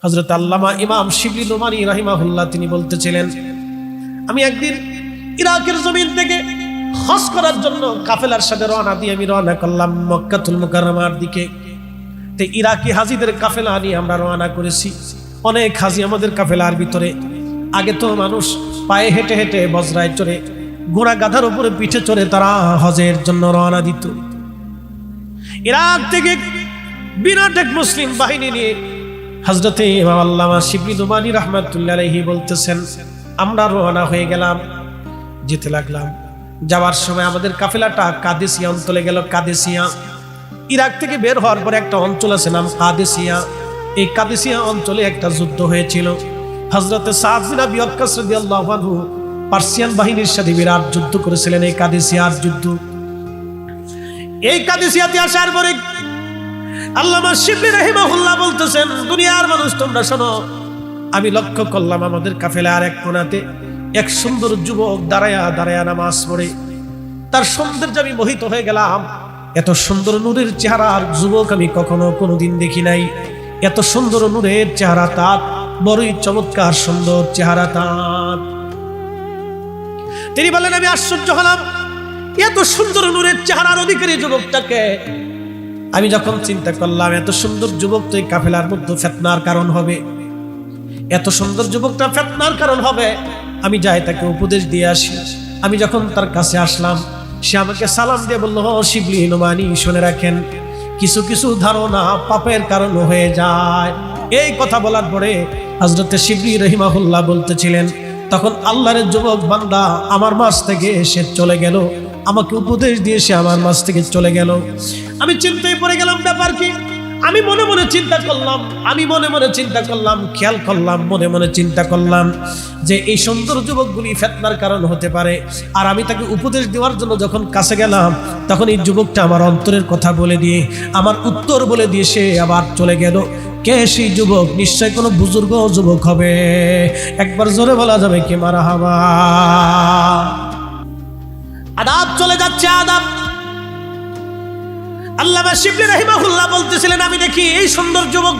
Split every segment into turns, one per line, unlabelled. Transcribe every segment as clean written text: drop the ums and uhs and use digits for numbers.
হযরত আল্লামা ইমাম শিবলি নোমানী রাহিমাহুল্লাহ তিনি বলতেছিলেন, আমি একদিন ইরাকের জমিন থেকে হজ করার জন্য কাফেলার সাথে আমি রওনা করলাম মক্কাতুল মুকাররমার দিকে। তো ইরাকি হাজিদের কাফেলা নিয়ে আমরা রওনা করেছি। অনেক হাজি আমাদের কাফেলার ভিতরে। আগে তো মানুষ পায়ে হেঁটে হেঁটে বজরায় চড়ে ঘোড়া গাধার উপরে পিঠে চড়ে তারা হজের জন্য রওনা দিত। ইরাক থেকে বিরাট এক মুসলিম বাহিনী নিয়ে হযরতে ইমাম আল্লামা শিবলি নোমানী রাহমাতুল্লাহ আলাইহি বলতেছেন, আমরা রওনা হয়ে গেলাম, যেতে লাগলাম। যাওয়ার সময় আমাদের কাফেলাটা কাদেসিয়া অঞ্চলে গেল। কাদেসিয়া ইরাক থেকে বের হওয়ার পরে একটা অঞ্চল আছে নাম কাদেসিয়া। এই কাদেসিয়া অঞ্চলে একটা যুদ্ধ হয়েছিল। হযরতে সাদ বিন আবি ওয়াক্কাস রাদিয়াল্লাহু আনহু পার্সিয়ান বাহিনীর সাথে বিরাট যুদ্ধ করেছিলেন, এই কাদেসিয়ার যুদ্ধ। এই কাদেসিয়াতে আসার পরে আল্লামা শিবলি রাহিমাহুল্লাহ বলতেছেন, দুনিয়ার মানুষ তোমরা শোনো, আমি লক্ষ্য করলাম আমাদের কাফেলার এক কোণাতে এক সুন্দর যুবক দাঁড়ায়া দাঁড়ায়া নামাজ পড়ে। তার সৌন্দর্যে আমি মোহিত হয়ে গেলাম। এত সুন্দর নূরের চেহারার যুবক আমি কখনো কোনোদিন দেখি নাই। এত সুন্দর নূরের চেহারা তার, বড়ই চমৎকার সুন্দর চেহারা তার। তিনি বলেন, আমি আশ্চর্য হলাম এত সুন্দর নূরের চেহারার অধিকারী যুবকটাকে। আমি যখন চিন্তা করলাম এত সুন্দর যুবক তো এই কাফেলার মধ্যে ফিতনার কারণ হবে, এত সুন্দর যুবকটা ফিতনার কারণ হবে, আমি যাই তাকে উপদেশ দিয়ে আসি। আমি যখন তার কাছে আসলাম, সে আমাকে সালাম দিয়ে বলল, শিবলি নোমানী শুনে রাখেন, কিছু কিছু ধারণা পাপের কারণ হয়ে যায়। এই কথা বলার পরে হযরতে শিবলি রাহিমাহুল্লাহ বলতেছিলেন, তখন আল্লাহর যুবক বান্দা আমার মাঝ থেকে সে চলে গেল, আমাকে উপদেশ দিয়ে সে আমার মাঝ থেকে চলে গেল। আমি চিন্তায় পড়ে গেলাম, ব্যাপার কি? আমি মনে মনে চিন্তা করলাম, খেয়াল করলাম, মনে মনে চিন্তা করলাম যে এই সুন্দর যুবকগুলি ফিতনার কারণ হতে পারে। আর আমি তাকে উপদেশ দেওয়ার জন্য যখন কাছে গেলাম, তখন এই যুবকটা আমার অন্তরের কথা বলে দিয়ে, আমার উত্তর বলে দিয়ে সে আবার চলে গেল। কে সেই যুবক? নিশ্চয় কোনো বুজুর্গ যুবক হবে। একবার জোরে বলা যাবে কি মারহাবা? আদাব চলে যাচ্ছে, আদাব। আল্লামা শিবলি রাহিমাহুল্লাহ বলতেছিলেন, আমি দেখি এই সুন্দর যুবক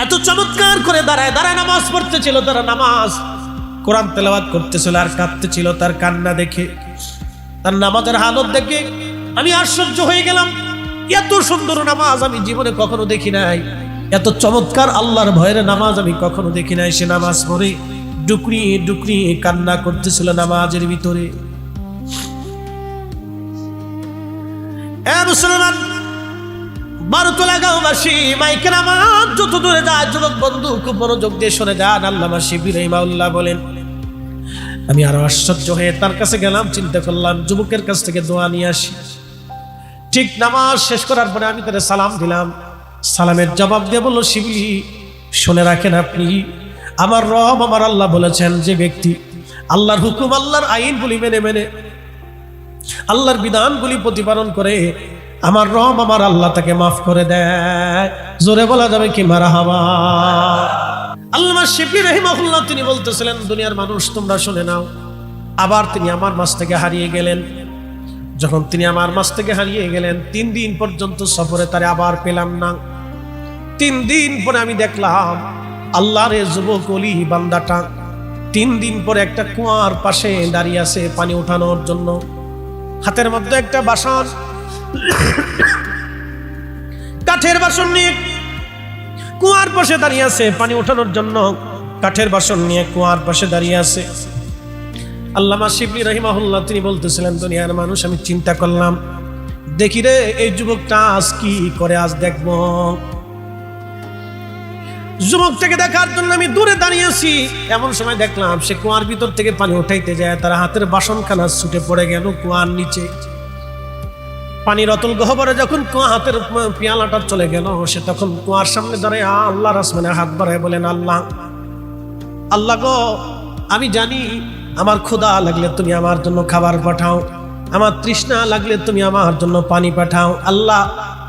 এত চমৎকার করে দাঁড়ায় দাঁড়ায় নামাজ পড়তেছিল। তারা নামাজ কোরআন তেলাওয়াত করতেছিল আর কাঁদতেছিল। তার কান্না দেখে, তার নামাজের হালত দেখে আমি আশ্চর্য হয়ে গেলাম। এত সুন্দর নামাজ আমি জীবনে কখনো দেখি নাই, এত চমৎকার আল্লাহর ভয়ের নামাজ আমি কখনো দেখি নাই। সে নামাজ পড়ে ডুকরি ডুকরি কান্না করতেছিল নামাজের ভিতরে। মুসলমান বারুতলা গাঁওবাসী, মাইকের আমার যত দূরে যায়, যুবক বন্ধু খুব মনোযোগ দিয়ে শুনে যান। আল্লামা শিবলি রাহিমাহুল্লাহ বলেন, আমি আরো আশ্চর্য হয়ে তার কাছে গেলাম, চিন্তা করলাম যুবকের কাছ থেকে দোয়া নিয়ে আসি। ঠিক নামাজ শেষ করার পরে আমি তাকে সালাম দিলাম। সালামের জবাব দিয়ে বলল, শিবলি শুনে রাখেন, আপনি আমার রব আমার আল্লাহ বলেছেন, যে ব্যক্তি আল্লাহর হুকুম আল্লাহর আইনগুলি মেনে মেনে আল্লাহর বিধানগুলি প্রতিপালন করে, আমার রব আমার আল্লাহ তাকে মাফ করে দেয়। জোরে বলা যাবে কি মারহাবা? আল্লামা শিবলি রাহিমাহুল্লাহ তিনি বলতেছিলেন, দুনিয়ার মানুষ তোমরা শুনে নাও। আবার তিনি আমার মাঝ থেকে হারিয়ে গেলেন। যখন তিনি আমার মাঝ থেকে হারিয়ে গেলেন, 3 দিন পর্যন্ত সফরে তারে আবার পেলাম না। 3 দিন পরে আমি দেখলাম আল্লাহর যুবক ওলি বান্দাটা 3 দিন পরে একটা কুয়ার পাশে দাঁড়িয়ে আছে পানি উঠানোর জন্য। হাতের মধ্যে একটা বাসন, কাঠের বাসন নিয়ে কুয়ার পাশে দাঁড়িয়ে আছে পানি ওঠানোর জন্য। কাঠের বাসন নিয়ে কুয়ার পাশে দাঁড়িয়ে আছে। আল্লামা শিবলি রাহিমাহুল্লাহ তিনি বলতেছিলেন, দুনিয়ার মানুষ আমি চিন্তা করলাম, দেখি রে এই যুবকটা আজ কি করে, আজ দেখবো। যুবকটাকে দেখার জন্য আমি দূরে দাঁড়িয়েছি। এমন সময় দেখলাম সে কুয়ার ভিতর থেকে পানি উঠাইতে যায়, তার হাতের বাসনখানা ছুটে পড়ে গেল কুয়ার নিচে। পানির অতল গহ্বরে যখন কুয়া হাতের পেয়ালাটা চলে গেল, সে তখন কুয়ার সামনে দাঁড়ায় আল্লাহর আসমানে হাত বাড়ায় বলেন, আল্লাহ আল্লাহ গো, আমি জানি আমার ক্ষুধা লাগলে তুমি আমার জন্য খাবার পাঠাও, আমার তৃষ্ণা লাগলে তুমি আমার জন্য পানি পাঠাও। আল্লাহ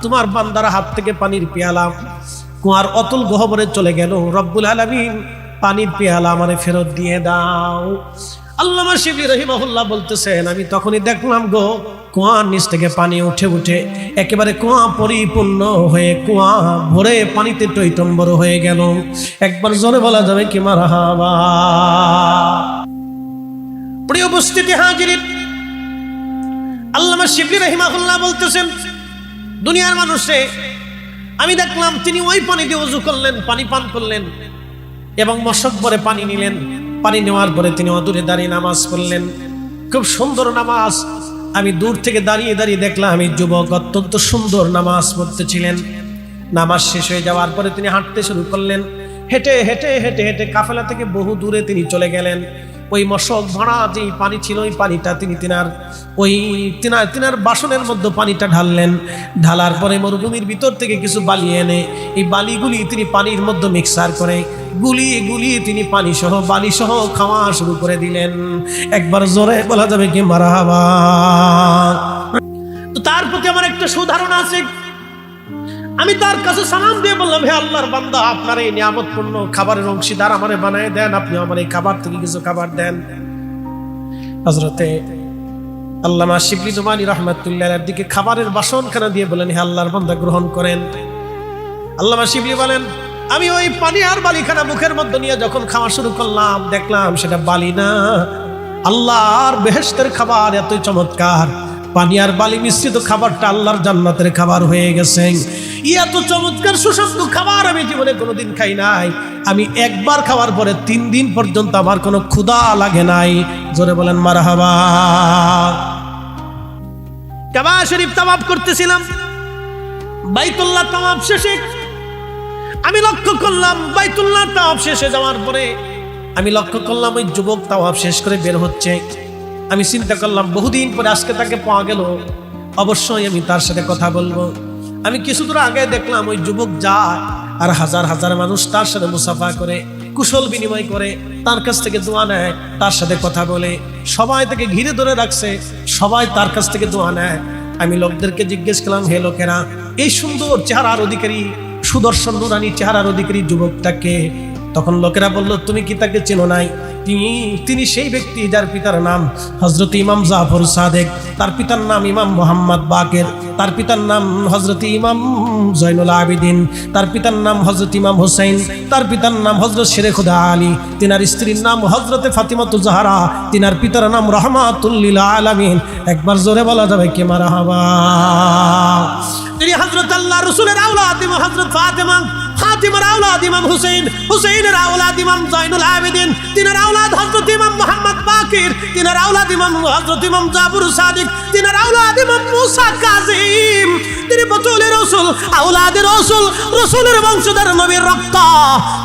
তোমার বান্দার হাত থেকে পানির পেয়ালা কুয়ার অতল গহ্বরে চলে গেল। রব্বুল আলামিন পানির পেয়ালা আমারে ফেরত দিয়ে দাও। আল্লামা শিবলি রাহিমাহুল্লাহ বলতেছেন, আমি তখনই দেখলাম গো কুয়ার নিচ থেকে পানি উঠে উঠে একেবারে কুয়া পরিপূর্ণ হয়ে কুয়া ভরে পানিতে টইটম্বর হয়ে গেল। একবার জোরে বলা যাবে কি মারহাবা। প্রিয় উপস্থিতি হাজিরিন, আল্লামা শিবলি রাহিমাহুল্লাহ বলতেছেন, দুনিয়ার মানুষে আমি দেখলাম তিনি ওই পানি দিয়ে ওযু করলেন, পানি পান করলেন এবং মশক ভরে পানি নিলেন। পানি নেওয়ার পরে তিনি অদূরে দাঁড়িয়ে নামাজ পড়লেন, খুব সুন্দর নামাজ। আমি দূর থেকে দাঁড়িয়ে দাঁড়িয়ে দেখলাম এই যুবক অত্যন্ত সুন্দর নামাজ পড়তেছিলেন। নামাজ শেষ হয়ে যাওয়ার পরে তিনি হাঁটতে শুরু করলেন। হেঁটে হেঁটে হেঁটে হেঁটে কাফেলা থেকে বহু দূরে তিনি চলে গেলেন। ওই মশক ভরা যে পানি ছিল ওই পানিটা তিনি তিনার বাসনের মধ্যে পানিটা ঢাললেন। ঢালার পরে মরুভূমির ভিতর থেকে কিছু বালি এনে এই বালিগুলি তিনি পানির মধ্যে মিক্সার করে গুলিয়ে গুলিয়ে তিনি পানি সহ বালি সহ খাওয়া শুরু করে দিলেন। একবার জোরে বলা যাবে কি মারহাবা। তো তার প্রতি আমার একটা সুধারণা আছে। আমি তার কাছে সালাম দিয়ে বললাম, হে আল্লাহর বান্দা, আপনার এই নিয়ামতপূর্ণ খাবারের অংশীদার আমারে বানায় দেন, আপনি আমার এই খাবার থেকে কিছু খাবার দেন। হযরতে আল্লামা শিবলি নোমানী রাহমাতুল্লাহর দিকে খাবারের বাসনখানা দিয়ে বলেন, হে আল্লাহর বান্দা গ্রহণ করেন। আল্লামা শিবলি বলেন, আমি ওই পানি আর বালিখানা মুখের মধ্যে নিয়ে যখন খাওয়া শুরু করলাম, দেখলাম সেটা বালি না, আল্লাহর বেহেশতের খাবার। এতই চমৎকার পানি আর বালি মিশ্রিত খাবারটা আল্লাহর জান্নাতের খাবার হয়ে গেছে। এত চমৎকার সুস্বাদু খাবার আমি জীবনে কোনোদিন খাই নাই। আমি একবার খাওয়ার পরে 3 দিন পর্যন্ত আমার কোনো ক্ষুধা লাগে নাই। জোরে বলেন মারহাবা। কাবা শরীফ তাওয়াফ করতেছিলাম, বাইতুল্লাহ তাওয়াফ শেষে আমি লক্ষ্য করলাম, বাইতুল্লাহ তাওয়াফ শেষে যাওয়ার পরে আমি লক্ষ্য করলাম ওই যুবক তাওয়াফ শেষ করে বের হচ্ছে। আমি চিন্তা করলাম বহুদিন পরে আজকে তাকে পাওয়া গেল, অবশ্যই আমি তার সাথে কথা বলবো। আমি কিছু দূর আগে দেখলাম ওই যুবক যায় আর হাজার হাজার মানুষ তার সাথে মুসাফা করে, কুশল বিনিময় করে, তার কাছ থেকে দোয়া নেয়, তার সাথে কথা বলে। সবাই তাকে ঘিরে ধরে রাখছে, সবাই তার কাছ থেকে দোয়া নেয়। আমি লোকদেরকে জিজ্ঞেস করলাম, হে লোকেরা, এই সুন্দর চেহারার অধিকারী, সুদর্শন নুরানি চেহারার অধিকারী যুবকটাকে? তখন লোকেরা বলল, তুমি কি তাকে চেনো নাই? তিনি সেই ব্যক্তি যার পিতার নাম হযরত ইমাম জাফর সাদেক, তার পিতার নাম ইমাম মোহাম্মদ বাকের, তার পিতার নাম হযরত ইমাম জয়নুল আবেদিন, তার পিতার নাম হযরত ইমাম হুসাইন, তার পিতার নাম হযরত শেরে খুদা আলী, তিনার স্ত্রীর নাম হযরতে ফাতিমাতু জাহরা, তিনার পিতার নাম রহমাতুল লিল আলামিন। একবার জোরে বলা যাবে কি মারহাবা। তিনি হযরত আল্লাহ রাসূলের আওলাদ ইমাম হযরত ফাতিমা, ফাতিমার আওলাদ ইমাম হুসাইন, হুসাইনের আওলাদ ইমাম জয়নুল আবেদিন, তিনার আওলাদ হযরত ইমাম মোহাম্মদ বাকির, তিনার আওলাদ ইমাম হযরত ইমাম জাফর সাদিক, তিনার আওলাদ ইমাম মুসা কাযিম। তিনি বতুলের রাসূল, আওলাদের রাসূল, রাসূলের বংশধর, নবীর রক্ত।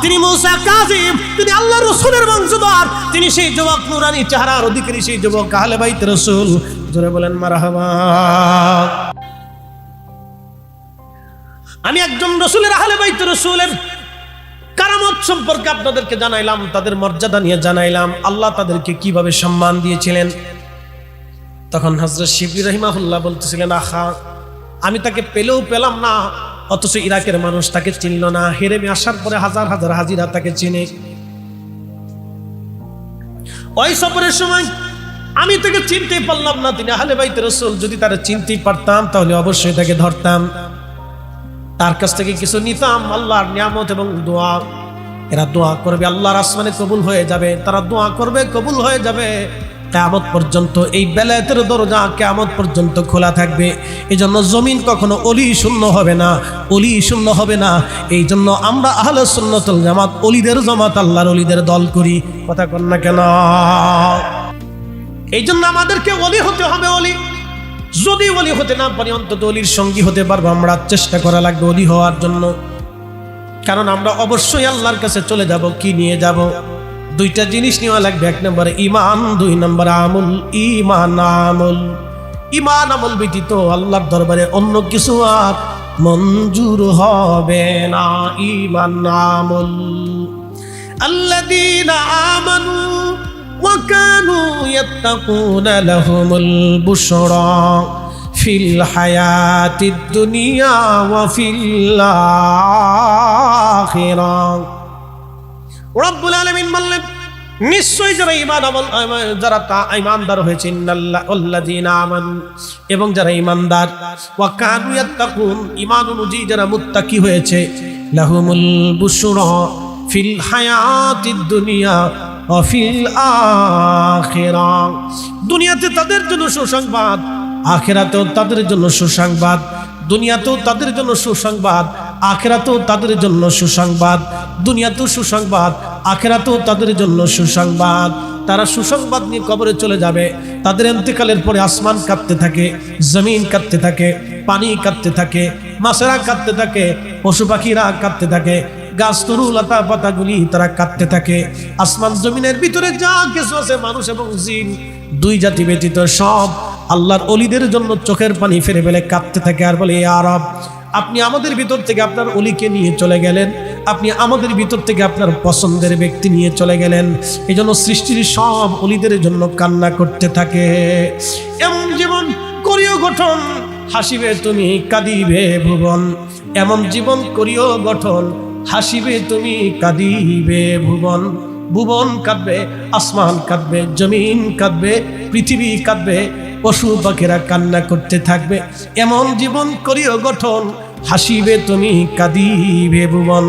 তিনি মুসা কাযিম, তিনি আল্লাহর রাসূলের বংশধর। তিনি সেই যুবক নুরানি চেহারার অধিকারী, সেই যুবক আহলে বাইত রাসূল। জোরে বলেন মারহাবা। আমি একজন রাসূলের আহলে বাইত রাসূলের কারামত সম্পর্কে আপনাদেরকে জানাইলাম, তাদের মর্যাদা নিয়ে জানাইলাম, আল্লাহ তাদেরকে কিভাবে সম্মান দিয়েছিলেন। তখন হযরত শিবলি রাহিমাহুল্লাহ বলতেছিলেন, আহা, আমি তাকে পেলেও পেলাম না, অথচ ইরাকের মানুষ তাকে চিনল না। হেরেমে আসার পরে হাজার হাজার হাজিরা তাকে চিনে। ওই সফরের সময় আমি তাকে চিনতে পারলাম না, তিনি আহলে বাইত রাসূল। যদি তারা চিনতে পারতাম তাহলে অবশ্যই তাকে ধরতাম, তার কাছ থেকে কিছু নিতাম, আল্লাহর নিয়ামত এবং দোয়া। এরা দোয়া করবে, আল্লাহর আসমানে কবুল হয়ে যাবে, তারা দোয়া করবে, কবুল হয়ে যাবে। কিয়ামত পর্যন্ত এই বেলায়েতের দরজা কিয়ামত পর্যন্ত খোলা থাকবে। এই জন্য জমিন কখনো অলি শূন্য হবে না, অলি শূন্য হবে না। এই জন্য আমরা আহলে সুন্নাত ওয়াল জামাত অলিদের জামাত, আল্লাহর অলিদের দল করি। কথা কন না কেন? এই জন্য আমাদেরকে অলি হতে হবে। অলি যদি অলি হতে না পারি, অন্তত অলির সঙ্গী হতে পারবো। আমরা চেষ্টা করা লাগবে অলি হওয়ার জন্য, কারণ আমরা অবশ্যই আল্লাহর কাছে চলে যাব। কি নিয়ে যাব? 2টা জিনিস নেওয়া লাগবে। 1 নম্বরে ঈমান, 2 নম্বরে আমল। ঈমান আমল, ঈমান আমল ব্যতীত আল্লাহর দরবারে অন্য কিছু আর মঞ্জুর হবে না। ঈমান আমল। আল্লাযীনা আমানু ওয়া কানু ইয়াত্তাকুনা লাহুমুল বুশরা ফিল হায়াতিদ দুনিয়া ওয়া ফিল আখিরাহ। রব্বুল আলামিন বললেন, নিশ্চয়ই যারা যারা ঈমানদার হয়েছে ইন্নাল্লাযীনা আমানু, এবং যারা ঈমানদার, ওয়া কানু ইয়াত্তাকুন, ঈমান অনুযায়ী যারা মুত্তাকি হয়েছে, লাহুমুল বুশরা ফিল হায়াতিদ দুনিয়া ওয়া ফিল আখিরাহ, দুনিয়াতে তাদের জন্য সুসংবাদ, আখিরাতেও তাদের জন্য সুসংবাদ। দুনিয়াতেও তাদের জন্য সুসংবাদ, আখিরাতেও তাদের জন্য সুসংবাদ। দুনিয়াতেও সুসংবাদ, আখিরাতেও তাদের জন্য সুসংবাদ। তারা সুসংবাদ নিয়ে কবরে চলে যাবে। তাদের ইন্তেকালের পরে আসমান কাঁপতে থাকে, জমিন কাঁপতে থাকে, পানি কাঁপতে থাকে, মাছেরা কাঁপতে থাকে, পশু পাখিরা কাঁপতে থাকে, গাছ তরু লতা পাতাগুলি তারা কাঁপতে থাকে। আসমান জমিনের ভিতরে যা কিছু আছে, মানুষ এবং জিন, দুই জাতি ব্যতীত সব আল্লাহর ওলিদের জন্য চোখের পানি ফেলে ফেলে কাঁপতে থাকে আর বলে, ইয়া রব, আপনি আমাদের ভিতর থেকে আপনার ওলিকে নিয়ে চলে গেলেন, আপনি আমাদের ভিতর থেকে আপনার পছন্দের ব্যক্তি নিয়ে চলে গেলেন। এই জন্য সৃষ্টির সব ওলিদের জন্য কান্না করতে থাকে। এমন জীবন করিও গঠন, হাসিবে তুমি কাঁদিবে ভুবন। এমন জীবন করিও গঠন, হাসিবে তুমি কাঁদিবে ভুবন। ভুবন কাঁদবে, আসমান কাঁদবে, জমিন কাঁদবে, পৃথিবী কাঁদবে, পশু পাখিরা কান্না করতে থাকবে। এমন জীবন করিও গঠন, হাসিবে তুমি কাঁদিবে ভুবন,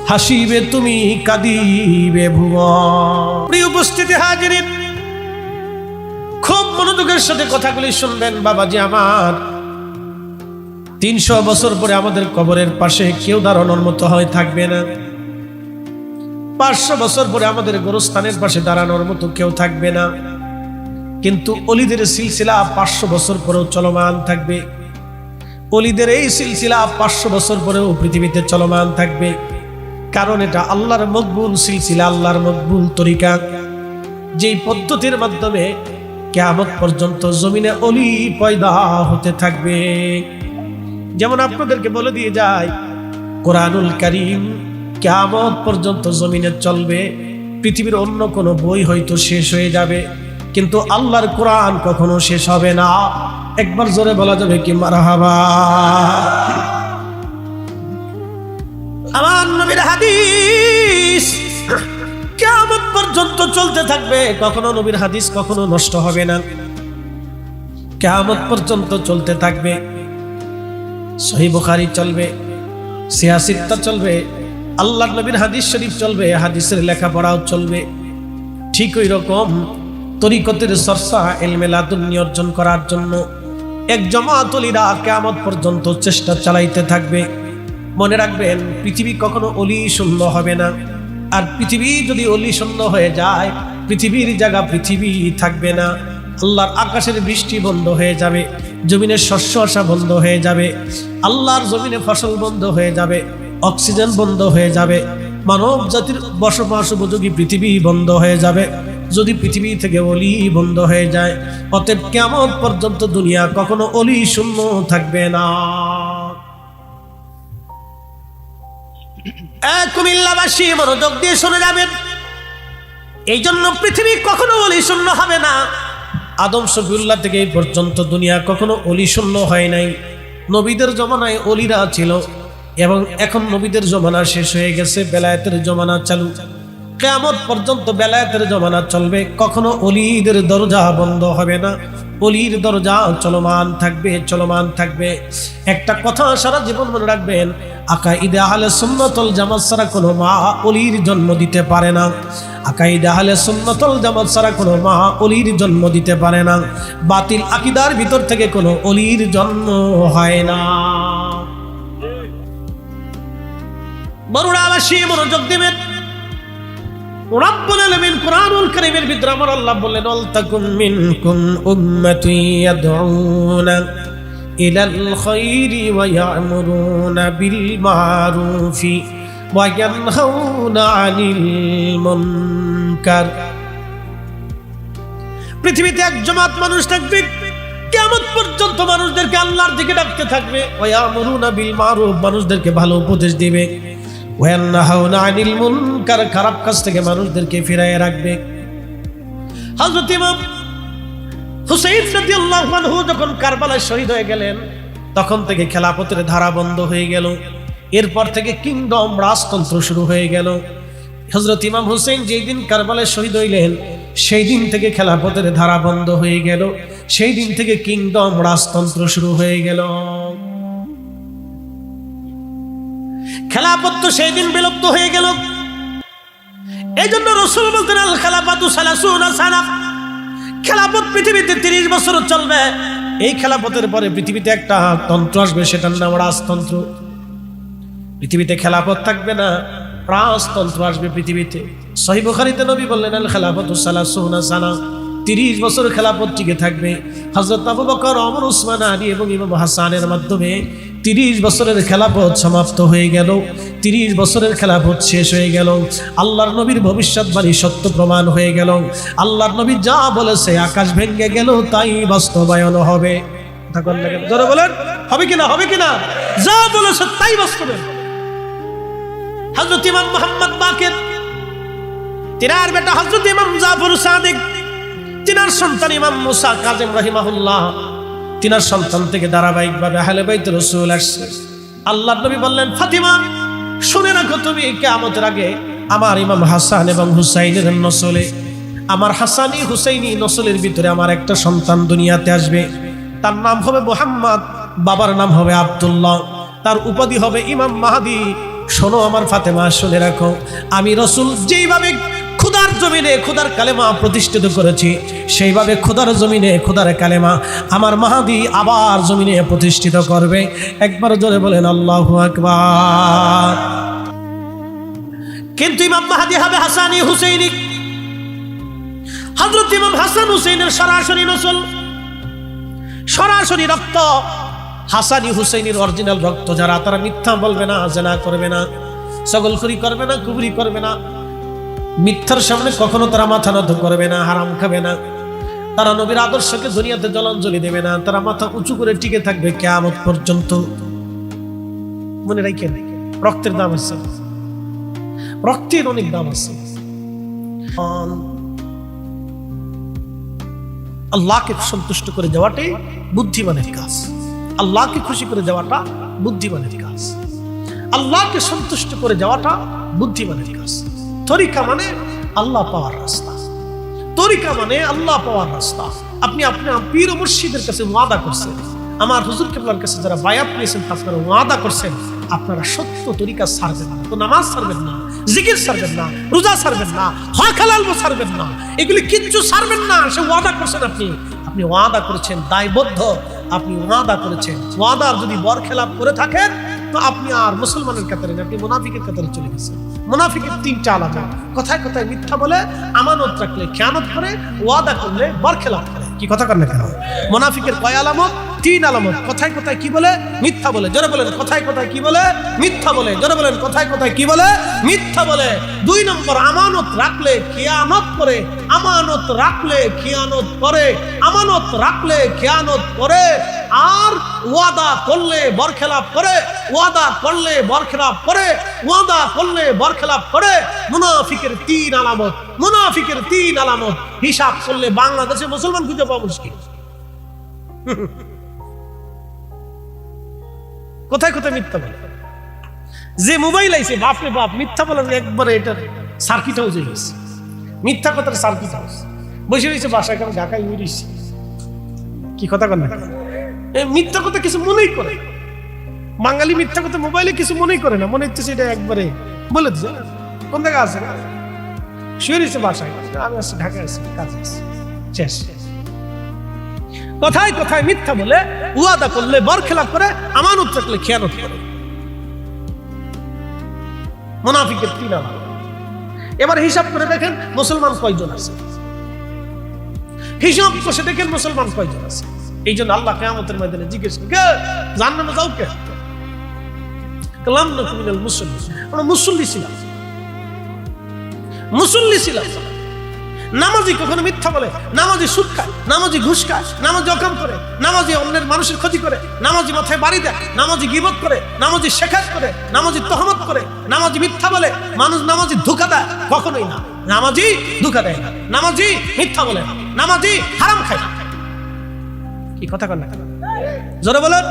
হাসিবে তুমি কাঁদিবে ভুবন। প্রিয় উপস্থিতি হাজিরিন, খুব মনোযোগের সাথে কথাগুলি শুনবেন বাবাজি আমার। 300 বছর পরে আমাদের কবরের পাশে কেউ দাঁড়ানোর মতো হয়ে থাকবে না। 500 বছর পরে আমাদের গোরস্থানের পাশে দাঁড়ানোর মতো কেউ থাকবে না। কিন্তু অলিদের সিলসিলা 500 বছর পরেও চলমান থাকবে। অলিদের এই সিলসিলা 500 বছর পরেও পৃথিবীতে চলমান থাকবে। কারণ এটা আল্লাহর মকবুল সিলসিলা, আল্লাহর মকবুল তরিকা, যেই পদ্ধতির মাধ্যমে কিয়ামত পর্যন্ত জমিনে অলি পয়দা হতে থাকবে। যেমন আপনাদেরকে বলে দিয়ে যায়, কোরআনুল কারীম কিয়ামত পর্যন্ত জমিনে চলবে। পৃথিবীর অন্য কোনো বই হয়তো শেষ হয়ে যাবে, কিন্তু আল্লাহর কোরআন কখনো শেষ হবে না। একবার জোরে বলা যাবে কি মারহাবা। আমার নবীর হাদিস কিয়ামত পর্যন্ত চলতে থাকবে, কখনো নবীর হাদিস কখনো নষ্ট হবে না, কিয়ামত পর্যন্ত চলতে থাকবে। সহিহ বুখারী চলবে, সিহাহ সিত্তা চলবে, আল্লাহর নবীর হাদিস শরীফ চলবে, হাদিসের লেখাপড়াও চলবে। ঠিক ওই রকম তরিকতের চর্চা, ইলমে লাদুন্নি অর্জন করার জন্য এক জামাত ওলিরা কিয়ামত পর্যন্ত চেষ্টা চালাইতে থাকবে। মনে রাখবেন, পৃথিবী কখনো অলি শূন্য হবে না। আর পৃথিবী যদি অলি শূন্য হয়ে যায়, পৃথিবীর জায়গা পৃথিবী থাকবে না। আল্লাহর আকাশের বৃষ্টি বন্ধ হয়ে যাবে, জমিনের শস্য আসা বন্ধ হয়ে যাবে, আল্লাহর জমিনে ফসল বন্ধ হয়ে যাবে, অক্সিজেন বন্ধ হয়ে যাবে, মানব জাতির বসবাস উপযোগী পৃথিবী বন্ধ হয়ে যাবে যদি পৃথিবী থেকে অলি বন্ধ হয়ে যায়। অতএব কিয়ামত পর্যন্ত দুনিয়া কখনো অলি শূন্য থাকবে না। কুমিল্লাবাসী মনোযোগ দিয়ে শুনে যাবেন, এই জন্য পৃথিবী কখনো অলি শূন্য হবে না। আদম শফিউল্লাহ থেকে এই পর্যন্ত দুনিয়া কখনো অলি শূন্য হয় নাই। নবীদের জমানায় অলিরা ছিল, এবং এখন নবীদের জমানা শেষ হয়ে গেছে, বেলায়েতের জমানা চালু। কিয়ামত পর্যন্ত বেলায়েতের জমানা চলবে, কখনো অলিদের দরজা বন্ধ হবে না, অলির দরজা চলমান থাকবে, চলমান থাকবে। একটা কথা সারা জীবন মনে রাখবেন, আকাইদে আহলে সুন্নাত ওয়াল জামাত ছাড়া কোনো মা অলির জন্ম দিতে পারে না। আকাইদে আহলে সুন্নাত ওয়াল জামাত ছাড়া কোনো মা অলির জন্ম দিতে পারে না। বাতিল আকীদার ভিতর থেকে কোনো অলির জন্ম হয় না। বরুণাবাসী মনোযোগ দিবেন, রব্বুল আলামিন কোরআনুল কারীমের ভিতরে আমার আল্লাহ বললেন, ওয়ালতাকুম মিনকুম উম্মাতুন ইয়াদউনা ইলাল খায়রি ওয়া ইয়া'মুরুনা বিল মা'রুফি ওয়া ইয়ানহাউনা আনিল মুনকার। পৃথিবীতে এক জামাত মানুষ থাকবে, কিয়ামত পর্যন্ত মানুষদেরকে আল্লাহর দিকে ডাকতে থাকবে। ওয়া ইয়া'মুরুনা বিল মা'রুফ, মানুষদেরকে ভালো উপদেশ দিবে। ওয়া ইয়ানহাউনা আনিল মুনকার, খারাপ কাজ থেকে মানুষদেরকে ফিরিয়ে রাখবে। হযরত ইমাম হুসাইন রাদিয়াল্লাহু আনহু যখন কারবালায় শহীদ হয়ে গেলেন, তখন থেকে খেলাফতের ধারা বন্ধ হয়ে গেল। এরপর থেকে কিংডম, রাজতন্ত্র শুরু হয়ে গেল। হযরত ইমাম হুসেন যেই দিন কারবালায় শহীদ হইলেন সেই দিন থেকে খেলাফতের ধারা বন্ধ হয়ে গেল, সেই দিন থেকে কিংডম রাজতন্ত্র শুরু হয়ে গেল। খেলাফত তো সেই দিন বিলুপ্ত হয়ে গেল। এই জন্য রাসূল বলতেন আল খেলাফাতু সালাসুনা সানা, খেলাফত পৃথিবীতে 30 বছর চলবে। এই খেলাফতের পরে পৃথিবীতে একটা তন্ত্র আসবে, সেটার নাম রাজতন্ত্র। পৃথিবীতে খেলাফত থাকবে না, রাজতন্ত্র আসবে পৃথিবীতে। সহিহ বুখারীতে নবী বললেন আল খেলাফাতু সালাসুনা সানা, 30 বছর খেলাফত টিকে থাকবে। হযরত আবু বকর, ওমর, উসমান, আলী এবং ইমাম হাসানের মাধ্যমে 30 বছরের খেলাফত সমাপ্ত হয়ে গেল। 30 বছরের খেলাফত শেষ হয়ে গেল। আল্লাহর নবীর ভবিষ্যৎবাণী সত্য প্রমাণ হয়ে গেল। আল্লাহর নবী যা বলেছে আকাশ ভেঙে গেল তাই বাস্তবায়ন হবে। জোরে বলেন, হবে কিনা? হবে কিনা? যা বলেছে তাই বাস্তবায়ন। হযরত ইমাম মুহাম্মদ বাকির, তিনার বেটা হযরত ইমাম জাফর সাদিক, তিনার সন্তান ইমাম মুসা কাযিম রাহিমাহুল্লাহ, তিনার সন্তান থেকে ধারাবাহিকভাবে আহলে বাইত রাসূল আসছে। আল্লাহর নবী বললেন, ফাতিমা শুনে রাখো, তুমি কিয়ামতের আগে আমার ইমাম হাসান এবং হুসাইনের নসলে, আমার হাসানি হুসাইনি নসলের ভিতরে আমার একটা সন্তান দুনিয়াতে আসবে। তার নাম হবে মুহাম্মদ, বাবার নাম হবে আব্দুল্লাহ, তার উপাধি হবে ইমাম মাহদি। শোনো আমার ফাতেমা, শুনে রাখো, আমি রাসূল যেইভাবে খুদার জমিনে খুদার কালেমা প্রতিষ্ঠিত করেছি, সেইভাবে খুদার জমিনে খুদার কালেমা আমার মাহদি আবার জমিনে প্রতিষ্ঠিত করবে। একবার জোরে বলেন আল্লাহু আকবার। কিন্তু ইমাম মাহদি হবে হাসানি হুসাইনি। হযরত ইমাম হাসান হুসাইনের সরাসরি নসল, সরাসরি রক্ত। হাসানি হুসাইনের অরিজিনাল রক্ত যারা, তারা মিথ্যা বলবে না, জিনা করবে না, চগলখুরি করবে না, কুফরি করবে না, মিথ্যার সামনে কখনো তারা মাথা নত করবে না, হারাম খাবে না, তারা নবীর আদর্শকে দুনিয়াতে জলাঞ্জলি দেবে না, তারা মাথা উঁচু করে টিকে থাকবে কিয়ামত পর্যন্ত। মনে রাখেন, রক্তের দাম আছে, রক্তের অনেক দাম আছে। আল্লাহকে সন্তুষ্ট করে যাওয়াটাই বুদ্ধিমানের কাজ। আল্লাহকে খুশি করে যাওয়াটা বুদ্ধিমানের কাজ। আল্লাহকে সন্তুষ্ট করে যাওয়াটা বুদ্ধিমানের কাজ। তরিকা মানে আল্লাহ পাওয়ার রাস্তা, তরিকা মানে আল্লাহ পাওয়ার রাস্তা। আপনি আপনার পীর ও মুর্শিদের কাছে ওয়াদা করছেন, আমার হুজুর কেবলার কাছে যারা বায়াত নিয়েছেন আপনারা ওয়াদা করছেন আপনারা সত্য তরিকা ছাড়বেন না, তো নামাজ ছাড়বেন না, জিকির ছাড়বেন না, রোজা ছাড়বেন না, হক হালাল ছাড়বেন না, এগুলি কিচ্ছু ছাড়বেন না। সে ওয়াদা করছেন, আপনি ওয়াদা করেছেন, দায়বদ্ধ, আপনি ওয়াদা করেছেন। ওয়াদার যদি বরখেলাপ করে থাকেন তো আপনি আর মুসলমানের কাতারে না, আপনি মুনাফিকের কাতারে চলে গেছেন। মুনাফিকের 3টা আলামত, কথায় কথায় মিথ্যা বলে, আমানত রাখলে খেয়ানত করে, ওয়াদা করলে বরখেলাপ করে। কি কথা কর না কেন? মুনাফিকের কয় আলামত? 3 আলামত। কথায় কথায় কি বলে? মিথ্যা বলে। জোরে বলেন, কথায় কথায় কি বলে? মিথ্যা বলে। জোরে বলেন, কথায় কথায় কি বলে? মিথ্যা বলে। 2 নম্বর, আমানত রাখলে খেয়ানত করে, আমানত রাখলে খেয়ানত করে, আমানত রাখলে খেয়ানত করে, আর ওয়াদা করলে বরখেলাপ করে, ওয়াদা করলে বরখেলাপ করে, ওয়াদা করলে বরখেলাপ করে। মুনাফিকের 3 আলামত, মুনাফিকের 3 আলামত। হিসাব করলে বাংলাদেশে মুসলমান খুঁজে পাওয়া মুশকিল। কোথায় কোথায় মিথ্যা বলে, যে মোবাইল আইছে বাপরে বাপ, মিথ্যা বলেন একবারে এটার সার্কিট হাউস হয়ে গেছে, মিথ্যা কথার সার্কিট হাউস। বসে রয়েছে বাসায়, কেন ঢাকায় উড়িয়েছে। কি কথা কর না, মিথ্যা কথা কিছু মনেই করে বাঙালি, মিথ্যা কথা মোবাইলে কিছু মনেই করে না, মনে হচ্ছে এটা একবারে বলে দিচ্ছে। কোন জায়গায় আছে? শুয়ে রয়েছে বাসায়, আমি আসছি ঢাকায়, আসছি কাজে, শেষ। কথায় কথায় মিথ্যা বলে, ওয়াদা করলে বরখেলাপ করে, আমানত রাখলে খেয়ানত করে। মুনাফিকের 3 আলামত। এবার হিসাব করে দেখেন মুসলমান কয়জন আছে, হিসাব করে দেখেন মুসলমান কয়জন আছে। এই জন্য আল্লাহ কিয়ামতের ময়দানে জিজ্ঞেস করবে, জান্নাতে যাও কে? কালাম না মিনাল মুসল্লি, আমরা মুসল্লি ছিলাম, মুসল্লি ছিলাম। নামাজি কখনো মিথ্যা বলে, নামাজি সুদ খায়, নামাজি ঘুষ খায়, নামাজি অকাম করে, নামাজি অন্যের মানুষের ক্ষতি করে, নামাজি মাথায় বাড়ি দেয়, নামাজি গীবত করে, নামাজি শেখাত করে, নামাজি তহমত করে, নামাজি মিথ্যা বলে, মানুষ নামাজি ধোঁকা দেয়, কখনোই না। নামাজি ধোঁকা দেয় না, নামাজি মিথ্যা বলে না, নামাজি হারাম খায় না। কি কথা কর না, জোরে বলেন,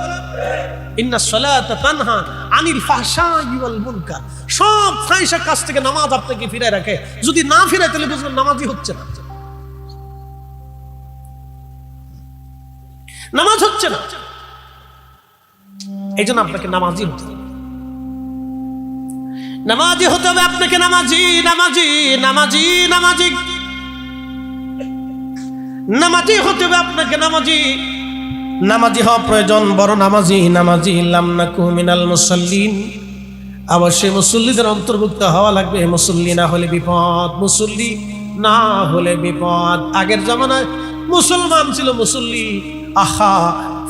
ইন্নাস সালাতা তানহা আনিল ফাহশাই ওয়াল মুনকার। সব ফাহিশা কাজ থেকে নামাজ আপনাকে ফিরায় রাখে। যদি না ফিরায় তাহলে বুঝবেন নামাজই হচ্ছে না, নামাজ হচ্ছে না। এই জন্য আপনাকে নামাজি হতে হবে, নামাজি হতে হবে আপনাকে, নামাজি নামাজি নামাজি নামাজি নামাজি হতে হবে আপনাকে, নামাজি নামাজি হওয়া প্রয়োজন, বড় নামাজি। নামাজি লাম নাকু মিনাল মুসাল্লিন, অবশ্যই মুসল্লিদের অন্তর্ভুক্ত হওয়া লাগবে। মুসল্লি না হলে বিপদ, মুসল্লি না হলে বিপদ। আগের জামানায় মুসলমান ছিল মুসল্লি, আহা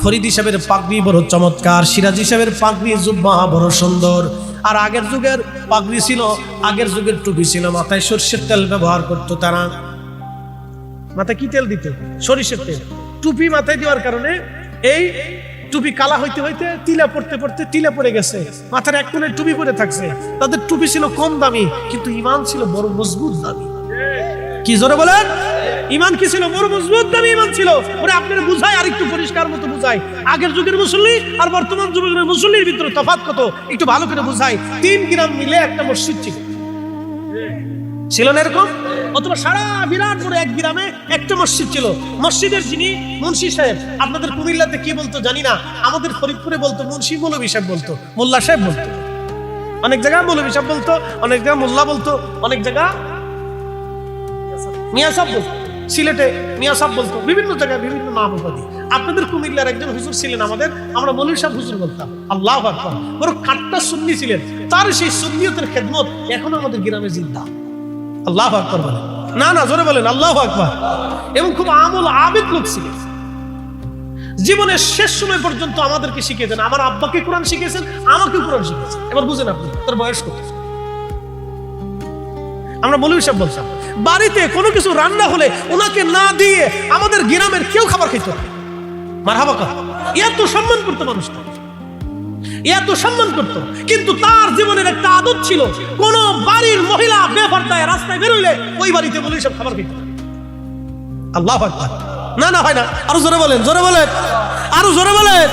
ফরিদ সাহেবের পাগড়ি বড় চমৎকার, সিরাজি সাহেবের পাগড়ি জুব্বা বড় সুন্দর। আর আগের যুগের পাগড়ি ছিল, আগের যুগের টুপি ছিল, মাথায় সরষের তেল ব্যবহার করতো তারা। মাথায় কি তেল দিত? সরিষার তেল। টুপি মাথায় দেওয়ার কারণে এই টুপি কালা হইতে হইতে তিলা পড়তে পড়তে তিলা পড়ে গেছে, মাথার এক কোণে টুপি পরে থাকছে। তাদের টুপি ছিল কম দামি, কিন্তু ইমান ছিল বড় মজবুত দামি। কি জোরে বলেন? ইমান কি ছিল? বড় মজবুত দামি ইমান ছিল। ওরে আপনারা বুঝাই, আর একটু পরিষ্কার মতো বুঝাই। আগের যুগের মুসল্লি আর বর্তমান যুগের মুসল্লির ভিতরে তফাৎ কত একটু ভালো করে বুঝাই। 3 গ্রাম মিলে একটা মসজিদ ছিল না এরকম? অথবা সারা বিরাট বড় এক গ্রামে একটা মসজিদ ছিল। মসজিদের যিনি মুন্সি সাহেব, আপনাদের কুমিল্লাতে কি বলতো জানি না, আমাদের ফরিদপুরে বলতো মুন্সি, মৌলভী সাহেব বলতো, মোল্লা সাহেব বলতো। অনেক জায়গায় মৌলভী সাহেব বলতো, অনেক জায়গায় মোল্লা বলতো, অনেক জায়গা মিয়া সাহেব বলতো, সিলেটে মিয়া সাহেব বলতো, বিভিন্ন জায়গায় বিভিন্ন নাম উপাধি। আপনাদের কুমিল্লার একজন হুজুর ছিলেন আমাদের, আমরা মৌলভী সাহেব হুজুর বলতাম। আল্লাহু আকবার, বড় কাট্টা সুন্নি ছিলেন। তার সেই সুন্নিয়তের খেদমত এখনো আমাদের গ্রামে জিন্দা। আল্লাহু আকবার বলেন, না না জোরে বলেন আল্লাহু আকবার। এবং খুব আমল আবেদ লোক ছিলেন। জীবনের শেষ সময় পর্যন্ত আমাদেরকে শিখিয়েছেন। আমার আব্বাকে কোরআন শিখিয়েছেন, আমাকে কোরআন শিখিয়েছেন। এবার বুঝেন আপনি, তার বয়স কত? আমরা মৌলভী সাহেব বলতাম, বাড়িতে কোনো কিছু রান্না হলে ওনাকে না দিয়ে আমাদের গ্রামের কেউ খাবার খেত না। মারহাবা কা, এত সম্মান করতো মানুষটা, এত সম্মান করতো। কিন্তু তার জীবনের একটা আদত ছিল, কোন বাড়ির মহিলা বেপরদায় রাস্তায় বেরোইলে ওই বাড়িতে মৌলভী সাহেব খাবার খেত। আল্লাহু আকবার। না না হয় না, আরো জোরে বলেন, জোরে বলেন, আরো জোরে বলেন।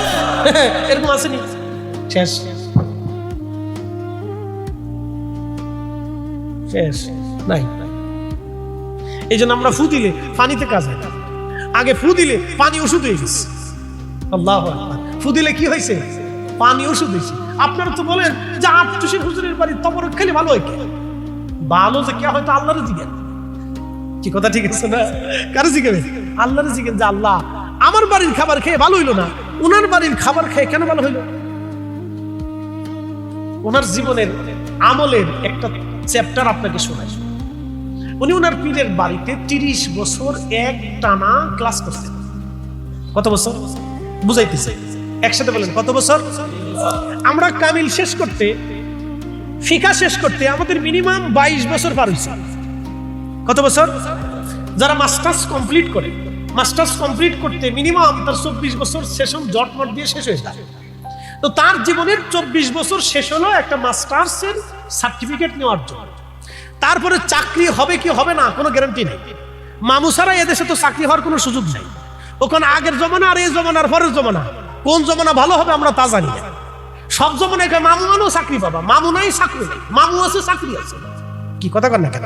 এরকম আসেনি? শেষ শেষ নাই। এই জন্য আমরা ফু দিলে পানিতে কাজ হয়। আগে ফু দিলে পানি ওষুধ হয়ে গেছে। আল্লাহু আকবার। ফু দিলে কি হয়েছে? পানি ওষুধ হয়েছে। আপনারা তো বলেন যে আটটুসির হুজুরের বাড়ি তবরক খেলে ভালো হয়। ভালো যে কে হয়তো আল্লাহরে জিজ্ঞেন। কি কথা ঠিক আছে না? কারে জিজ্ঞেন? আল্লাহরে জিজ্ঞেন যে আল্লাহ, আমার বাড়ির খাবার খেয়ে ভালো হইলো না, ওনার বাড়ির খাবার খেয়ে কেন ভালো হইলো? ওনার জীবনের আমলের একটা চ্যাপ্টার আপনাকে শোনাই। উনি ওনার পীরের বাড়িতে 30 বছর এক টানা ক্লাস করতেন। কত বছর? বুঝাইতেছে, একসাথে বলেন কত বছর? আমরা কামিল শেষ করতে, ফিকা শেষ করতে আমাদের মিনিমাম 22 বছর পার হয়েছে। কত বছর? যারা মাস্টার্স কমপ্লিট করে, মাস্টার্স কমপ্লিট করতে মিনিমাম তার 24 বছর সেশন জটমট দিয়ে শেষ হয়ে যায়। তো তার জীবনের 24 বছর শেষ হলো একটা মাস্টার্সের সার্টিফিকেট নেওয়ার জন্য। তারপরে চাকরি হবে কি হবে না কোনো গ্যারান্টি নেই। মামু ছাড়া এদেশে তো চাকরি হওয়ার কোনো সুযোগ নেই। ওখানে আগের জমানা আর এই জমানার পরের জমানা, কোন জমানা ভালো হবে আমরা তা জানি না। সব জমানায় মামু আনো চাকরি পাবা, মামু নাই চাকরি নেই, মামু আছে চাকরি আছে। কি কথা কর না কেন?